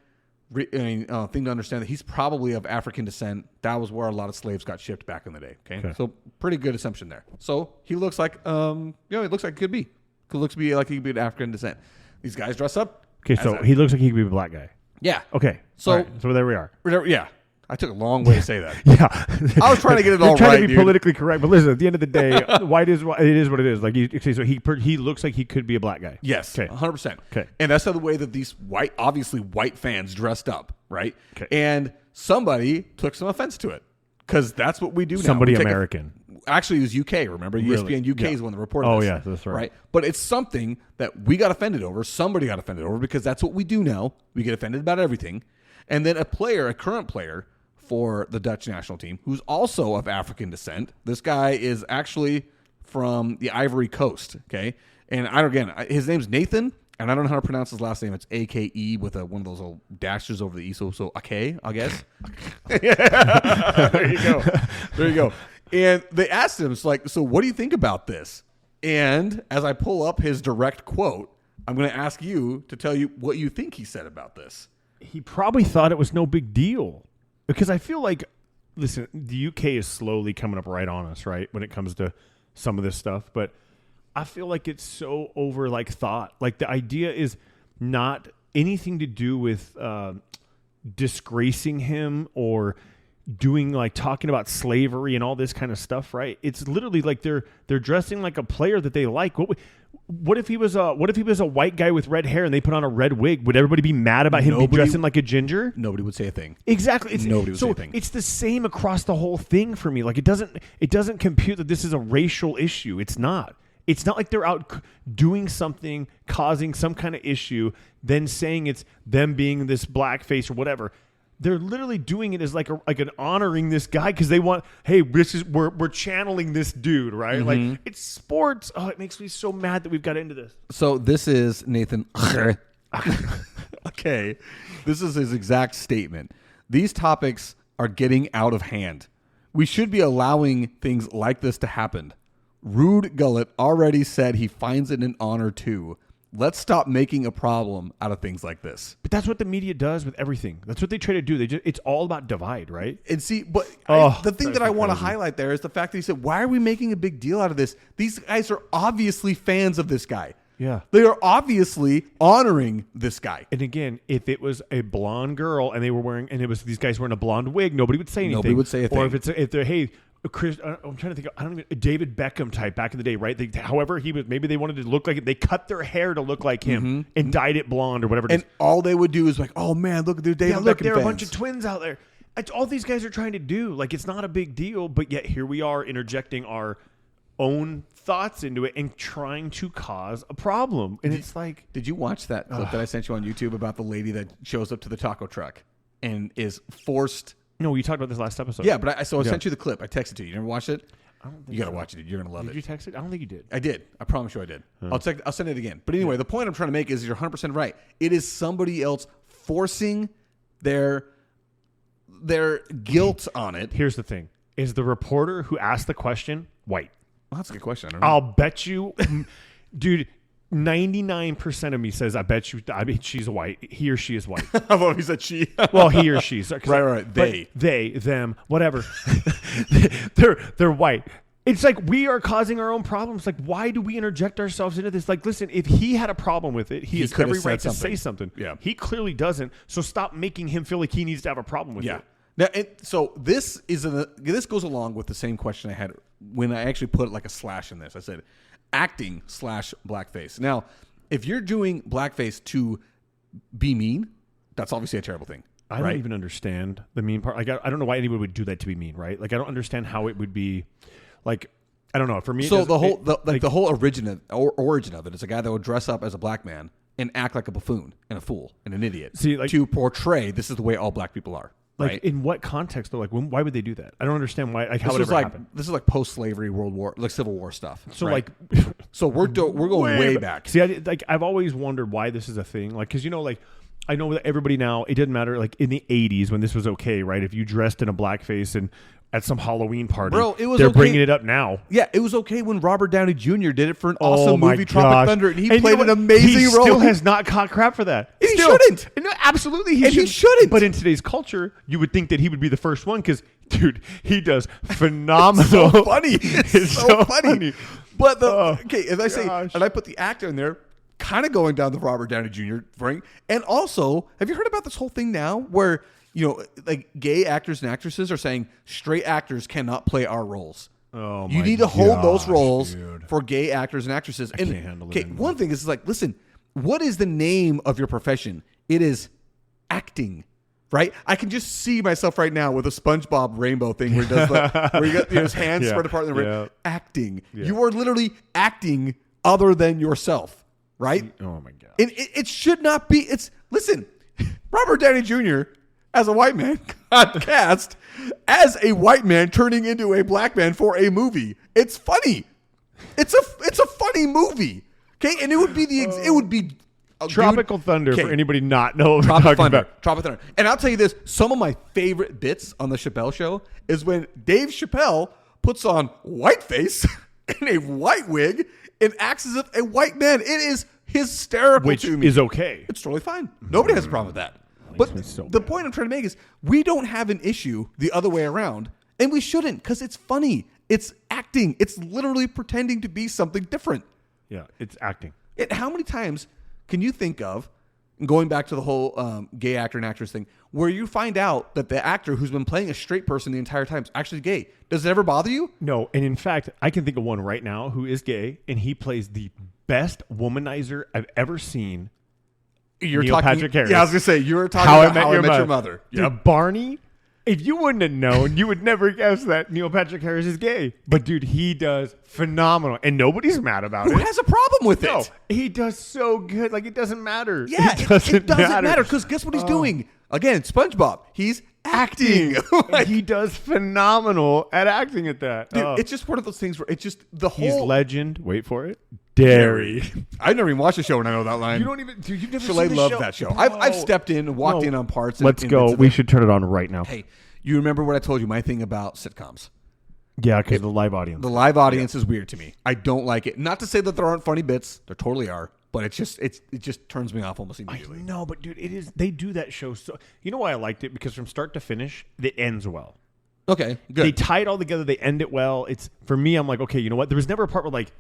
Speaker 1: thing to understand that he's probably of African descent. That was where a lot of slaves got shipped back in the day, okay? So pretty good assumption there. So he looks like, he looks like he could be. Looks to be like he could be of African descent. These guys dress up.
Speaker 2: Okay, so he looks like he could be a black guy.
Speaker 1: Yeah.
Speaker 2: Okay. So there we are.
Speaker 1: Yeah. I took a long way to say that.
Speaker 2: Yeah.
Speaker 1: I was trying to get it all right,
Speaker 2: trying to be
Speaker 1: dude.
Speaker 2: politically correct, but listen, at the end of the day, white is it is what it is. Like, so he looks like he could be a black guy.
Speaker 1: Yes.
Speaker 2: Okay.
Speaker 1: 100%.
Speaker 2: Okay.
Speaker 1: And that's the way that these obviously white fans dressed up, right?
Speaker 2: Okay.
Speaker 1: And somebody took some offense to it because that's what we do now.
Speaker 2: Somebody American.
Speaker 1: Actually, it was UK, remember?
Speaker 2: Really?
Speaker 1: ESPN UK is when the reported
Speaker 2: Oh,
Speaker 1: this.
Speaker 2: yeah, that's right.
Speaker 1: But it's something that we got offended over. Somebody got offended over because that's what we do now. We get offended about everything. And then a current player for the Dutch national team, who's also of African descent. This guy is actually from the Ivory Coast, okay? And his name's Nathan, and I don't know how to pronounce his last name. It's A-K-E with one of those little dashes over the E, so Ake, I guess. There you go. And they asked him, it's like, so what do you think about this? And as I pull up his direct quote, I'm going to ask you to tell you what you think he said about this.
Speaker 2: He probably thought it was no big deal. Because I feel like, listen, the UK is slowly coming up right on us, right, when it comes to some of this stuff. But I feel like it's so thought. Like, the idea is not anything to do with disgracing him or doing talking about slavery and all this kind of stuff, right? It's literally like they're dressing like a player that they like. What if he was a white guy with red hair and they put on a red wig? Would everybody be mad about him dressing like a ginger?
Speaker 1: Nobody would say a thing.
Speaker 2: Exactly.
Speaker 1: Nobody would say a thing.
Speaker 2: It's the same across the whole thing for me. Like, it doesn't compute that this is a racial issue. It's not. It's not like they're out doing something, causing some kind of issue, then saying it's them being this blackface or whatever. They're literally doing it as like an honoring this guy because they want, hey, we're channeling this dude, right?
Speaker 1: Mm-hmm.
Speaker 2: Like, it's sports. Oh, it makes me so mad that we've got into this.
Speaker 1: So this is Nathan. Okay. This is his exact statement. These topics are getting out of hand. We should be allowing things like this to happen. Ruud Gullit already said he finds it an honor too. Let's stop making a problem out of things like this.
Speaker 2: But that's what the media does with everything. That's what they try to do. It's all about divide, right?
Speaker 1: And see, but the thing that I want to highlight there is the fact that he said, why are we making a big deal out of this? These guys are obviously fans of this guy.
Speaker 2: Yeah.
Speaker 1: They are obviously honoring this guy.
Speaker 2: And again, if it was a blonde girl and it was these guys wearing a blonde wig, nobody would say anything.
Speaker 1: Nobody would say a thing.
Speaker 2: Or if they're, hey, Chris, I'm trying to think. I don't even David Beckham type back in the day, right? However, he was. Maybe they wanted to look like it. They cut their hair to look like him and dyed it blonde or whatever.
Speaker 1: And all they would do is like, oh man, look, they're David Beckham
Speaker 2: look, there are
Speaker 1: fans.
Speaker 2: a bunch of twins out there. It's all these guys are trying to do. Like, it's not a big deal, but yet here we are interjecting our own thoughts into it and trying to cause a problem. And it's like,
Speaker 1: did you watch that clip that I sent you on YouTube about the lady that shows up to the taco truck and is forced?
Speaker 2: No, we talked about this last episode.
Speaker 1: Yeah, but I sent you the clip. I texted it to you. You never watched it? You got to watch it, dude. You're going to love it.
Speaker 2: Did you text it? I don't think you did.
Speaker 1: I did. I promise you I did. I'll send it again. But anyway, the point I'm trying to make is you're 100% right. It is somebody else forcing their guilt on it.
Speaker 2: Here's the thing. Is the reporter who asked the question white?
Speaker 1: Well, that's a good question. I don't know.
Speaker 2: I'll bet you, dude, 99% of me says, I mean, she's white. He or she is white.
Speaker 1: I thought he said she.
Speaker 2: Well, he or she.
Speaker 1: Right.
Speaker 2: They, them, whatever. they're white. It's like we are causing our own problems. Like, why do we interject ourselves into this? Like, listen, if he had a problem with it, he has every right to say something.
Speaker 1: Yeah.
Speaker 2: He clearly doesn't. So stop making him feel like he needs to have a problem with it.
Speaker 1: Now, so this goes along with the same question I had when I actually put like a slash in this. I said, acting / blackface. Now, if you're doing blackface to be mean, that's obviously a terrible thing.
Speaker 2: I don't even understand the mean part. Like, I don't know why anyone would do that to be mean, right? Like, I don't understand how it would be, like, I don't know. For me,
Speaker 1: so the whole origin of it is a guy that would dress up as a black man and act like a buffoon and a fool and an idiot.
Speaker 2: See, like,
Speaker 1: to portray this is the way all black people are.
Speaker 2: Like,
Speaker 1: right?
Speaker 2: in what context though? Like, why would they do that? I don't understand why. Like, how
Speaker 1: this
Speaker 2: would it
Speaker 1: like
Speaker 2: happen?
Speaker 1: this is like post-slavery World War, like Civil War stuff.
Speaker 2: So
Speaker 1: right?
Speaker 2: like,
Speaker 1: so we're going way back.
Speaker 2: See, I've always wondered why this is a thing. Like, because like. I know that everybody now, it didn't matter, like in the 80s when this was okay, right? If you dressed in a blackface and at some Halloween party,
Speaker 1: bro, it was
Speaker 2: they're
Speaker 1: okay.
Speaker 2: bringing it up now.
Speaker 1: Yeah, it was okay when Robert Downey Jr. did it for an awesome movie,
Speaker 2: gosh.
Speaker 1: Tropic Thunder, and he played an amazing
Speaker 2: he
Speaker 1: role.
Speaker 2: He still has not caught crap for that.
Speaker 1: He shouldn't.
Speaker 2: No, absolutely,
Speaker 1: he shouldn't.
Speaker 2: But in today's culture, you would think that he would be the first one because, dude, he does phenomenal.
Speaker 1: So funny. It's so funny. But okay, as I say, and I put the actor in there, kind of going down the Robert Downey Jr. ring. And also, have you heard about this whole thing now where, like gay actors and actresses are saying straight actors cannot play our roles?
Speaker 2: Oh,
Speaker 1: you need to hold those roles
Speaker 2: dude.
Speaker 1: For gay actors and actresses.
Speaker 2: I can't handle it anymore.
Speaker 1: One thing is like, listen, what is the name of your profession? It is acting. Right? I can just see myself right now with a SpongeBob rainbow thing where he does where you got his hands spread apart in the ring. Acting. Yeah. You are literally acting other than yourself. Right?
Speaker 2: Oh my God.
Speaker 1: It should not be. Listen, Robert Downey Jr. as a white man got cast as a white man turning into a black man for a movie. It's funny. It's a funny movie. Okay, and it would be
Speaker 2: Tropical Thunder for anybody not know what
Speaker 1: Tropic
Speaker 2: we're talking
Speaker 1: Thunder.
Speaker 2: about.
Speaker 1: Tropic Thunder. And I'll tell you this, some of my favorite bits on the Chappelle Show is when Dave Chappelle puts on whiteface in a white wig and acts as if a white man. It is hysterical to me.
Speaker 2: Which is okay.
Speaker 1: It's totally fine. Nobody has a problem with that. But the point I'm trying to make is we don't have an issue the other way around, and we shouldn't because it's funny. It's acting. It's literally pretending to be something different.
Speaker 2: Yeah, it's acting.
Speaker 1: How many times can you think of, going back to the whole gay actor and actress thing, where you find out that the actor who's been playing a straight person the entire time is actually gay? Does it ever bother you?
Speaker 2: No, and in fact, I can think of one right now who is gay, and he plays the best womanizer I've ever seen. Neil Patrick Harris.
Speaker 1: Yeah, I was going to say, you were talking about How I Met Your Mother.
Speaker 2: Dude, Barney, if you wouldn't have known, you would never guess that Neil Patrick Harris is gay. But, dude, he does phenomenal, and nobody's mad about it.
Speaker 1: Who has a problem with it?
Speaker 2: No, he does so good. Like, it doesn't matter.
Speaker 1: Yeah, it doesn't matter because guess what he's doing? Again, SpongeBob. He's acting.
Speaker 2: He does phenomenal at acting at that.
Speaker 1: Dude, it's just one of those things where it's just the whole...
Speaker 2: He's legend. Wait for it. Dairy.
Speaker 1: I never even watched the show and I know that line.
Speaker 2: You don't even... Dude, you've never
Speaker 1: Chalet
Speaker 2: seen the
Speaker 1: loved
Speaker 2: show.
Speaker 1: that show.
Speaker 2: Bro.
Speaker 1: I've stepped in and walked in on parts.
Speaker 2: Let's go. We should turn it on right now.
Speaker 1: Hey, you remember what I told you, my thing about sitcoms?
Speaker 2: Yeah, because the live audience.
Speaker 1: The live audience is weird to me. I don't like it. Not to say that there aren't funny bits. There totally are. But it just turns me off almost immediately.
Speaker 2: I know, but dude, it is. They do that show so. You know why I liked it? Because from start to finish, it ends well.
Speaker 1: Okay, good.
Speaker 2: They tie it all together. They end it well. It's for me. I'm like, okay, you know what? There was never a part where like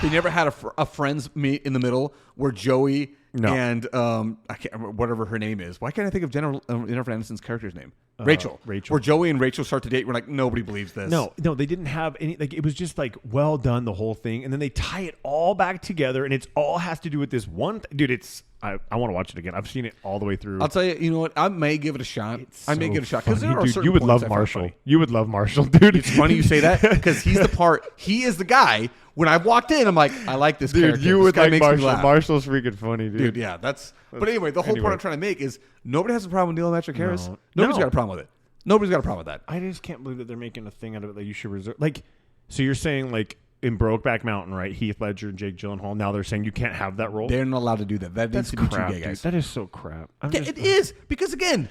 Speaker 1: they never had a friends meet in the middle where Joey and I can't whatever her name is. Why can't I think of Jennifer Aniston's character's name? Rachel. Where Joey and Rachel start to date. We're like, nobody believes this.
Speaker 2: No, they didn't have any. Like, it was just like well done, the whole thing, and then they tie it all back together, and it's all has to do with this one. Dude, it's. I want to watch it again. I've seen it all the way through.
Speaker 1: I'll tell you. You know what? I may give it a shot. I may give it a shot because there are certain
Speaker 2: you would
Speaker 1: points
Speaker 2: love Marshall. You would love Marshall, dude.
Speaker 1: It's funny you say that because he's the part. He is the guy. When I walked in, I'm like, I like this character.
Speaker 2: You
Speaker 1: this
Speaker 2: would
Speaker 1: guy
Speaker 2: like
Speaker 1: makes
Speaker 2: Marshall.
Speaker 1: Me laugh.
Speaker 2: Marshall's freaking funny, dude.
Speaker 1: Yeah, that's. But anyway, the whole point I'm trying to make is nobody has a problem with Neil Patrick Harris. Nobody's got a problem with it. Nobody's got a problem with that.
Speaker 2: I just can't believe that they're making a thing out of it that you should reserve. Like, so you're saying like in Brokeback Mountain, right? Heath Ledger and Jake Gyllenhaal. Now they're saying you can't have that role.
Speaker 1: They're not allowed to do that. That needs to be
Speaker 2: crap,
Speaker 1: two gay guys.
Speaker 2: Dude. That is so crap.
Speaker 1: It is because again,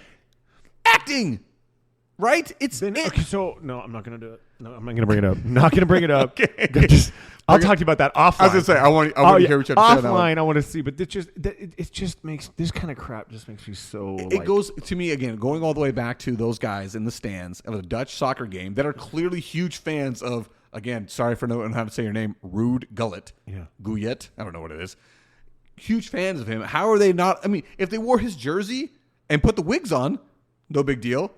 Speaker 1: acting, right?
Speaker 2: Okay, so no, I'm not gonna do it. No, I'm not gonna bring it up. Not gonna bring it up. Okay. I'll talk to you about that offline.
Speaker 1: I was gonna say I want to hear what you have to say.
Speaker 2: Offline, I want to see, but it just makes this kind of crap just makes me so.
Speaker 1: It goes to me again, going all the way back to those guys in the stands of a Dutch soccer game that are clearly huge fans of. Again, sorry for knowing how to say your name, Ruud Gullit.
Speaker 2: Yeah,
Speaker 1: Guyet. I don't know what it is. Huge fans of him. How are they not? I mean, if they wore his jersey and put the wigs on, no big deal.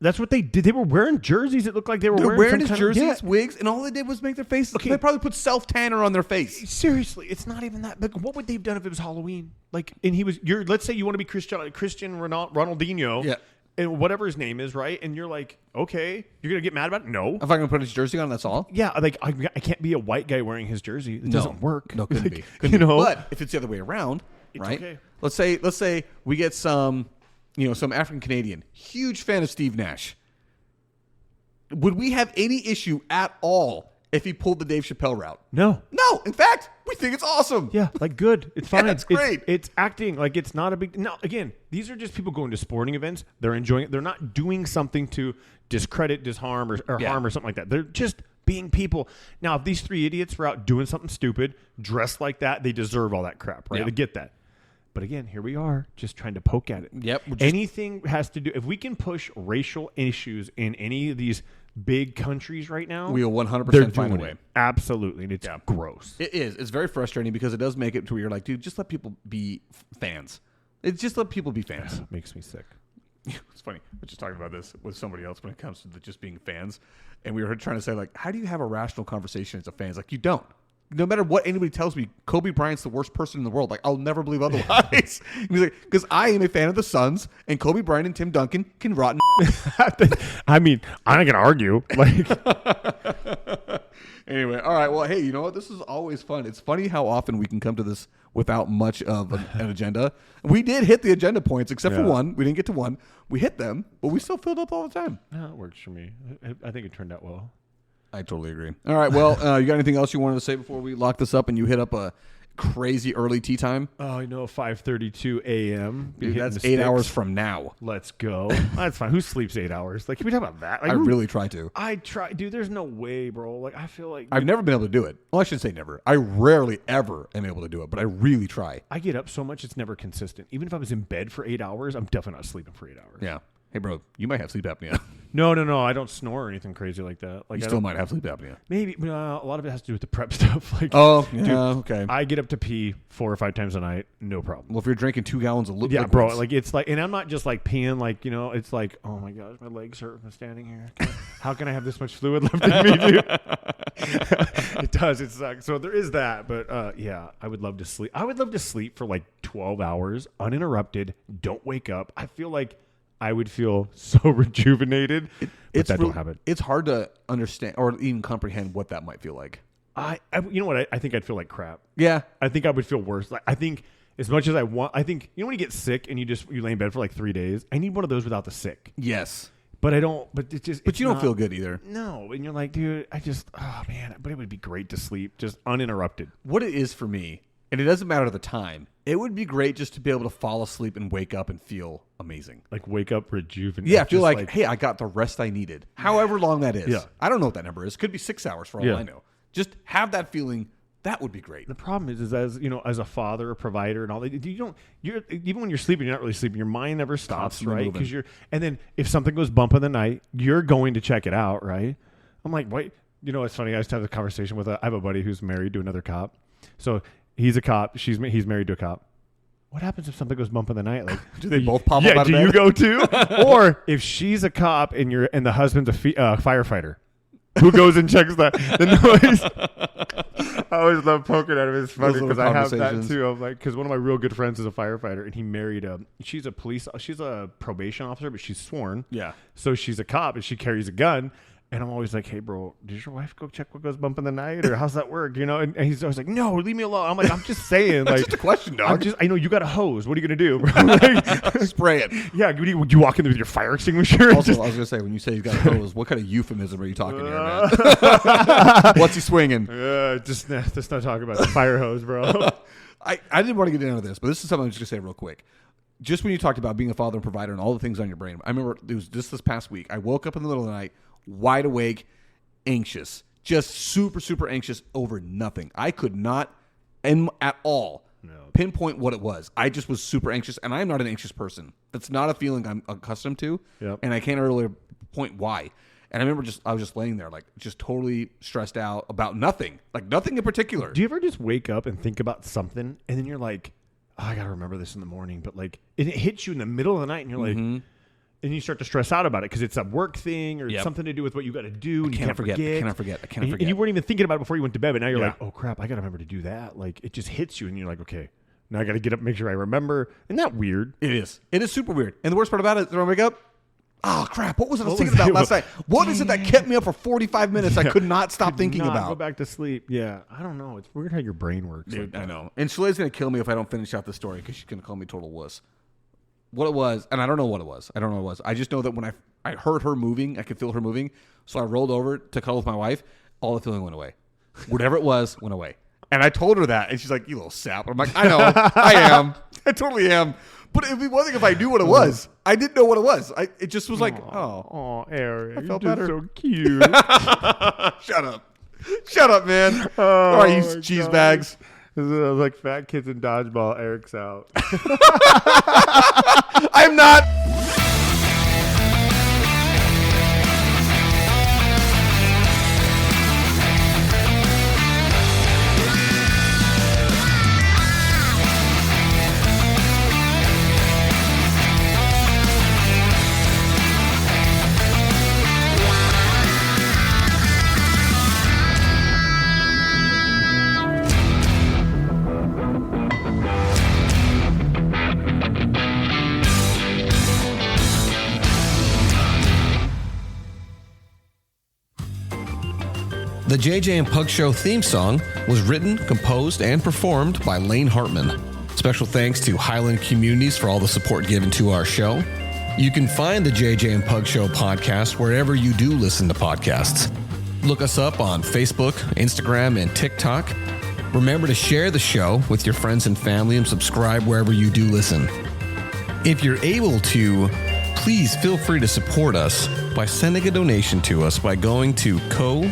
Speaker 2: That's what they did. They were wearing jerseys. It looked like they were wearing
Speaker 1: his jerseys, wigs, and all they did was make their faces. Okay. They probably put self-tanner on their face.
Speaker 2: Seriously, it's not even that. Like, what would they have done if it was Halloween? Like, and let's say you want to be Christian Ronaldinho.
Speaker 1: Yeah.
Speaker 2: And whatever his name is, right? And you're like, okay, you're going to get mad about it? No.
Speaker 1: If I'm going to put his jersey on, that's all?
Speaker 2: Yeah, like, I can't be a white guy wearing his jersey. It doesn't work.
Speaker 1: No, couldn't
Speaker 2: like,
Speaker 1: be. But if it's the other way around, right?
Speaker 2: Okay.
Speaker 1: Let's say we get some African Canadian, huge fan of Steve Nash. Would we have any issue at all if he pulled the Dave Chappelle route?
Speaker 2: No.
Speaker 1: No. In fact, we think it's awesome.
Speaker 2: Yeah, like good. It's fine.
Speaker 1: It's great.
Speaker 2: It's acting like it's not a big. No, again, these are just people going to sporting events. They're enjoying it. They're not doing something to discredit, disharm, or harm or something like that. They're just being people. Now, if these three idiots were out doing something stupid, dressed like that, they deserve all that crap, right?
Speaker 1: Yeah.
Speaker 2: I get that. But again, here we are, just trying to poke at it.
Speaker 1: Yep.
Speaker 2: Anything has to do. If we can push racial issues in any of these big countries right now,
Speaker 1: we'll 100% find a way.
Speaker 2: It. Absolutely, and it's gross.
Speaker 1: It is. It's very frustrating because it does make it to where you're like, dude, just let people be fans. It's just let people be fans.
Speaker 2: It makes me sick.
Speaker 1: It's funny. I was just talking about this with somebody else when it comes to just being fans, and we were trying to say, like, how do you have a rational conversation as a fan? It's like, you don't. No matter what anybody tells me, Kobe Bryant's the worst person in the world. Like, I'll never believe otherwise. He's like, because I am a fan of the Suns, and Kobe Bryant and Tim Duncan can rot.
Speaker 2: I mean, I'm not gonna argue. Like,
Speaker 1: anyway, all right. Well, hey, you know what? This is always fun. It's funny how often we can come to this without much of an agenda. We did hit the agenda points, except for one. We didn't get to one. We hit them, but we still filled up all the time.
Speaker 2: No, it works for me. I think it turned out well.
Speaker 1: I totally agree. All right. Well, you got anything else you wanted to say before we lock this up and you hit up a crazy early tea time?
Speaker 2: Oh, I know, 5:32 a.m.
Speaker 1: Dude, that's 8 hours from now.
Speaker 2: Let's go. That's fine. Who sleeps 8 hours? Like, can we talk about that? Like,
Speaker 1: I really try to.
Speaker 2: I try. Dude, there's no way, bro. Like, I feel like...
Speaker 1: I've never been able to do it. Well, I shouldn't say never. I rarely ever am able to do it, but I really try.
Speaker 2: I get up so much, it's never consistent. Even if I was in bed for 8 hours, I'm definitely not sleeping for 8 hours.
Speaker 1: Yeah. Hey, bro, you might have sleep apnea.
Speaker 2: No. I don't snore or anything crazy like that. Like,
Speaker 1: you still might have sleep apnea.
Speaker 2: Maybe. A lot of it has to do with the prep stuff. Like,
Speaker 1: dude, okay.
Speaker 2: I get up to pee 4 or 5 times a night. No problem.
Speaker 1: Well, if you're drinking 2 gallons of liquids.
Speaker 2: Yeah, bro. Like, it's like, and I'm not just like peeing. Like, it's like, oh my gosh, my legs hurt from standing here. How can I have this much fluid left in me, dude? It does. It sucks. So there is that. But yeah, I would love to sleep. I would love to sleep for like 12 hours uninterrupted. Don't wake up. I feel like I would feel so rejuvenated, but that don't happen.
Speaker 1: It's hard to understand or even comprehend what that might feel like.
Speaker 2: You know what? I think I'd feel like crap.
Speaker 1: Yeah.
Speaker 2: I think I would feel worse. Like, I think as much as I want, I think, when you get sick and you lay in bed for like 3 days, I need one of those without the sick.
Speaker 1: Yes.
Speaker 2: But I don't, but it just,
Speaker 1: but you don't feel good either.
Speaker 2: No. And you're like, dude, oh man, but it would be great to sleep just uninterrupted.
Speaker 1: What it is for me, and it doesn't matter the time, it would be great just to be able to fall asleep and wake up and feel amazing.
Speaker 2: Like wake up rejuvenated.
Speaker 1: Yeah, feel like, hey, I got the rest I needed. However long that is.
Speaker 2: Yeah.
Speaker 1: I don't know what that number is. Could be 6 hours for all I know. Just have that feeling. That would be great.
Speaker 2: The problem is as a father, a provider, and all that, you're even when you're sleeping, you're not really sleeping. Your mind never stops, right? Because and then if something goes bump in the night, you're going to check it out, right? I'm like, wait, it's funny. I just had a conversation with I have a buddy who's married to another cop. So he's a cop. He's married to a cop. What happens if something goes bump in the night? Like,
Speaker 1: do they both pop up out of bed?
Speaker 2: Yeah, do you go too? Or if she's a cop and the husband's a firefighter, who goes and checks the noise? I always love poking at him. It's funny because I have that too. I'm like, because one of my real good friends is a firefighter, and he married she's a probation officer, but she's sworn.
Speaker 1: Yeah.
Speaker 2: So she's a cop, and she carries a gun. And I'm always like, hey, bro, does your wife go check what goes bump in the night? Or how's that work? And he's always like, no, leave me alone. I'm like, I'm just saying. Like,
Speaker 1: just a question, dog.
Speaker 2: I know you got a hose. What are you going to do, bro? Like,
Speaker 1: spray it.
Speaker 2: Yeah. Would you walk in there with your fire extinguisher?
Speaker 1: Also, I was going to say, when you say he's got a hose, what kind of euphemism are you talking here, man? What's he swinging?
Speaker 2: Just not talk about the fire hose, bro.
Speaker 1: I didn't want to get into this, but this is something I'm just going to say real quick. Just when you talked about being a father and provider and all the things on your brain, I remember it was just this past week. I woke up in the middle of the night, wide awake, anxious, just super, super anxious over nothing. I could not at all pinpoint what it was. I just was super anxious, and I am not an anxious person. That's not a feeling I'm accustomed to, and I can't really point why. And I remember I was just laying there, like, just totally stressed out about nothing, like nothing in particular.
Speaker 2: Do you ever just wake up and think about something, and then you're like, oh, I got to remember this in the morning, but like, it hits you in the middle of the night, and you're like, and you start to stress out about it because it's a work thing or
Speaker 1: Yep.
Speaker 2: something to do with what you got to do. And you can't forget.
Speaker 1: I cannot forget.
Speaker 2: And you weren't even thinking about it before you went to bed, but now you're
Speaker 1: Yeah.
Speaker 2: like, oh crap, I got to remember to do that. Like it just hits you and you're like, okay, now I got to get up, make sure I remember. Isn't that weird?
Speaker 1: It is. It is super weird. And the worst part about it is when I wake up, oh crap, what was it I was thinking about last night? What is it that kept me up for 45 minutes? I could not stop thinking about.
Speaker 2: Go back to sleep. Yeah. I don't know. It's weird how your brain works.
Speaker 1: Dude, I know. And Shalene's going to kill me if I don't finish out the story because she's going to call me total wuss. What it was, and I don't know what it was. I just know that when I heard her moving, I could feel her moving. So I rolled over to cuddle with my wife. All the feeling went away. Whatever it was, went away. And I told her that, and she's like, "You little sap." I'm like, "I know, I am. I totally am." But it'd be one thing if I knew what it was. I didn't know what it was. It just was like,
Speaker 2: oh, Eric,
Speaker 1: I felt
Speaker 2: you're
Speaker 1: better.
Speaker 2: so cute.
Speaker 1: Shut up, man. All right, you cheese bags.
Speaker 2: This is like fat kids in dodgeball. Eric's out.
Speaker 1: I'm not.
Speaker 3: The JJ and Pug Show theme song was written, composed, and performed by Lane Hartman. Special thanks to Highland Communities for all the support given to our show. You can find the JJ and Pug Show podcast wherever you do listen to podcasts. Look us up on Facebook, Instagram, and TikTok. Remember to share the show with your friends and family and subscribe wherever you do listen. If you're able to, please feel free to support us by sending a donation to us by going to ko-fi.com/the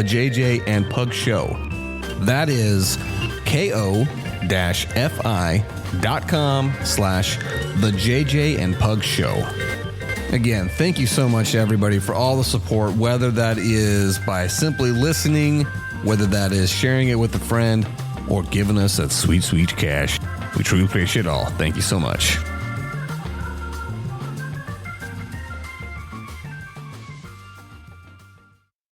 Speaker 3: JJ and Pug Show. That is ko-fi.com/the JJ and Pug Show. Again, thank you so much, everybody, for all the support, whether that is by simply listening, whether that is sharing it with a friend, or giving us that sweet, sweet cash. We truly appreciate it all. Thank you so much.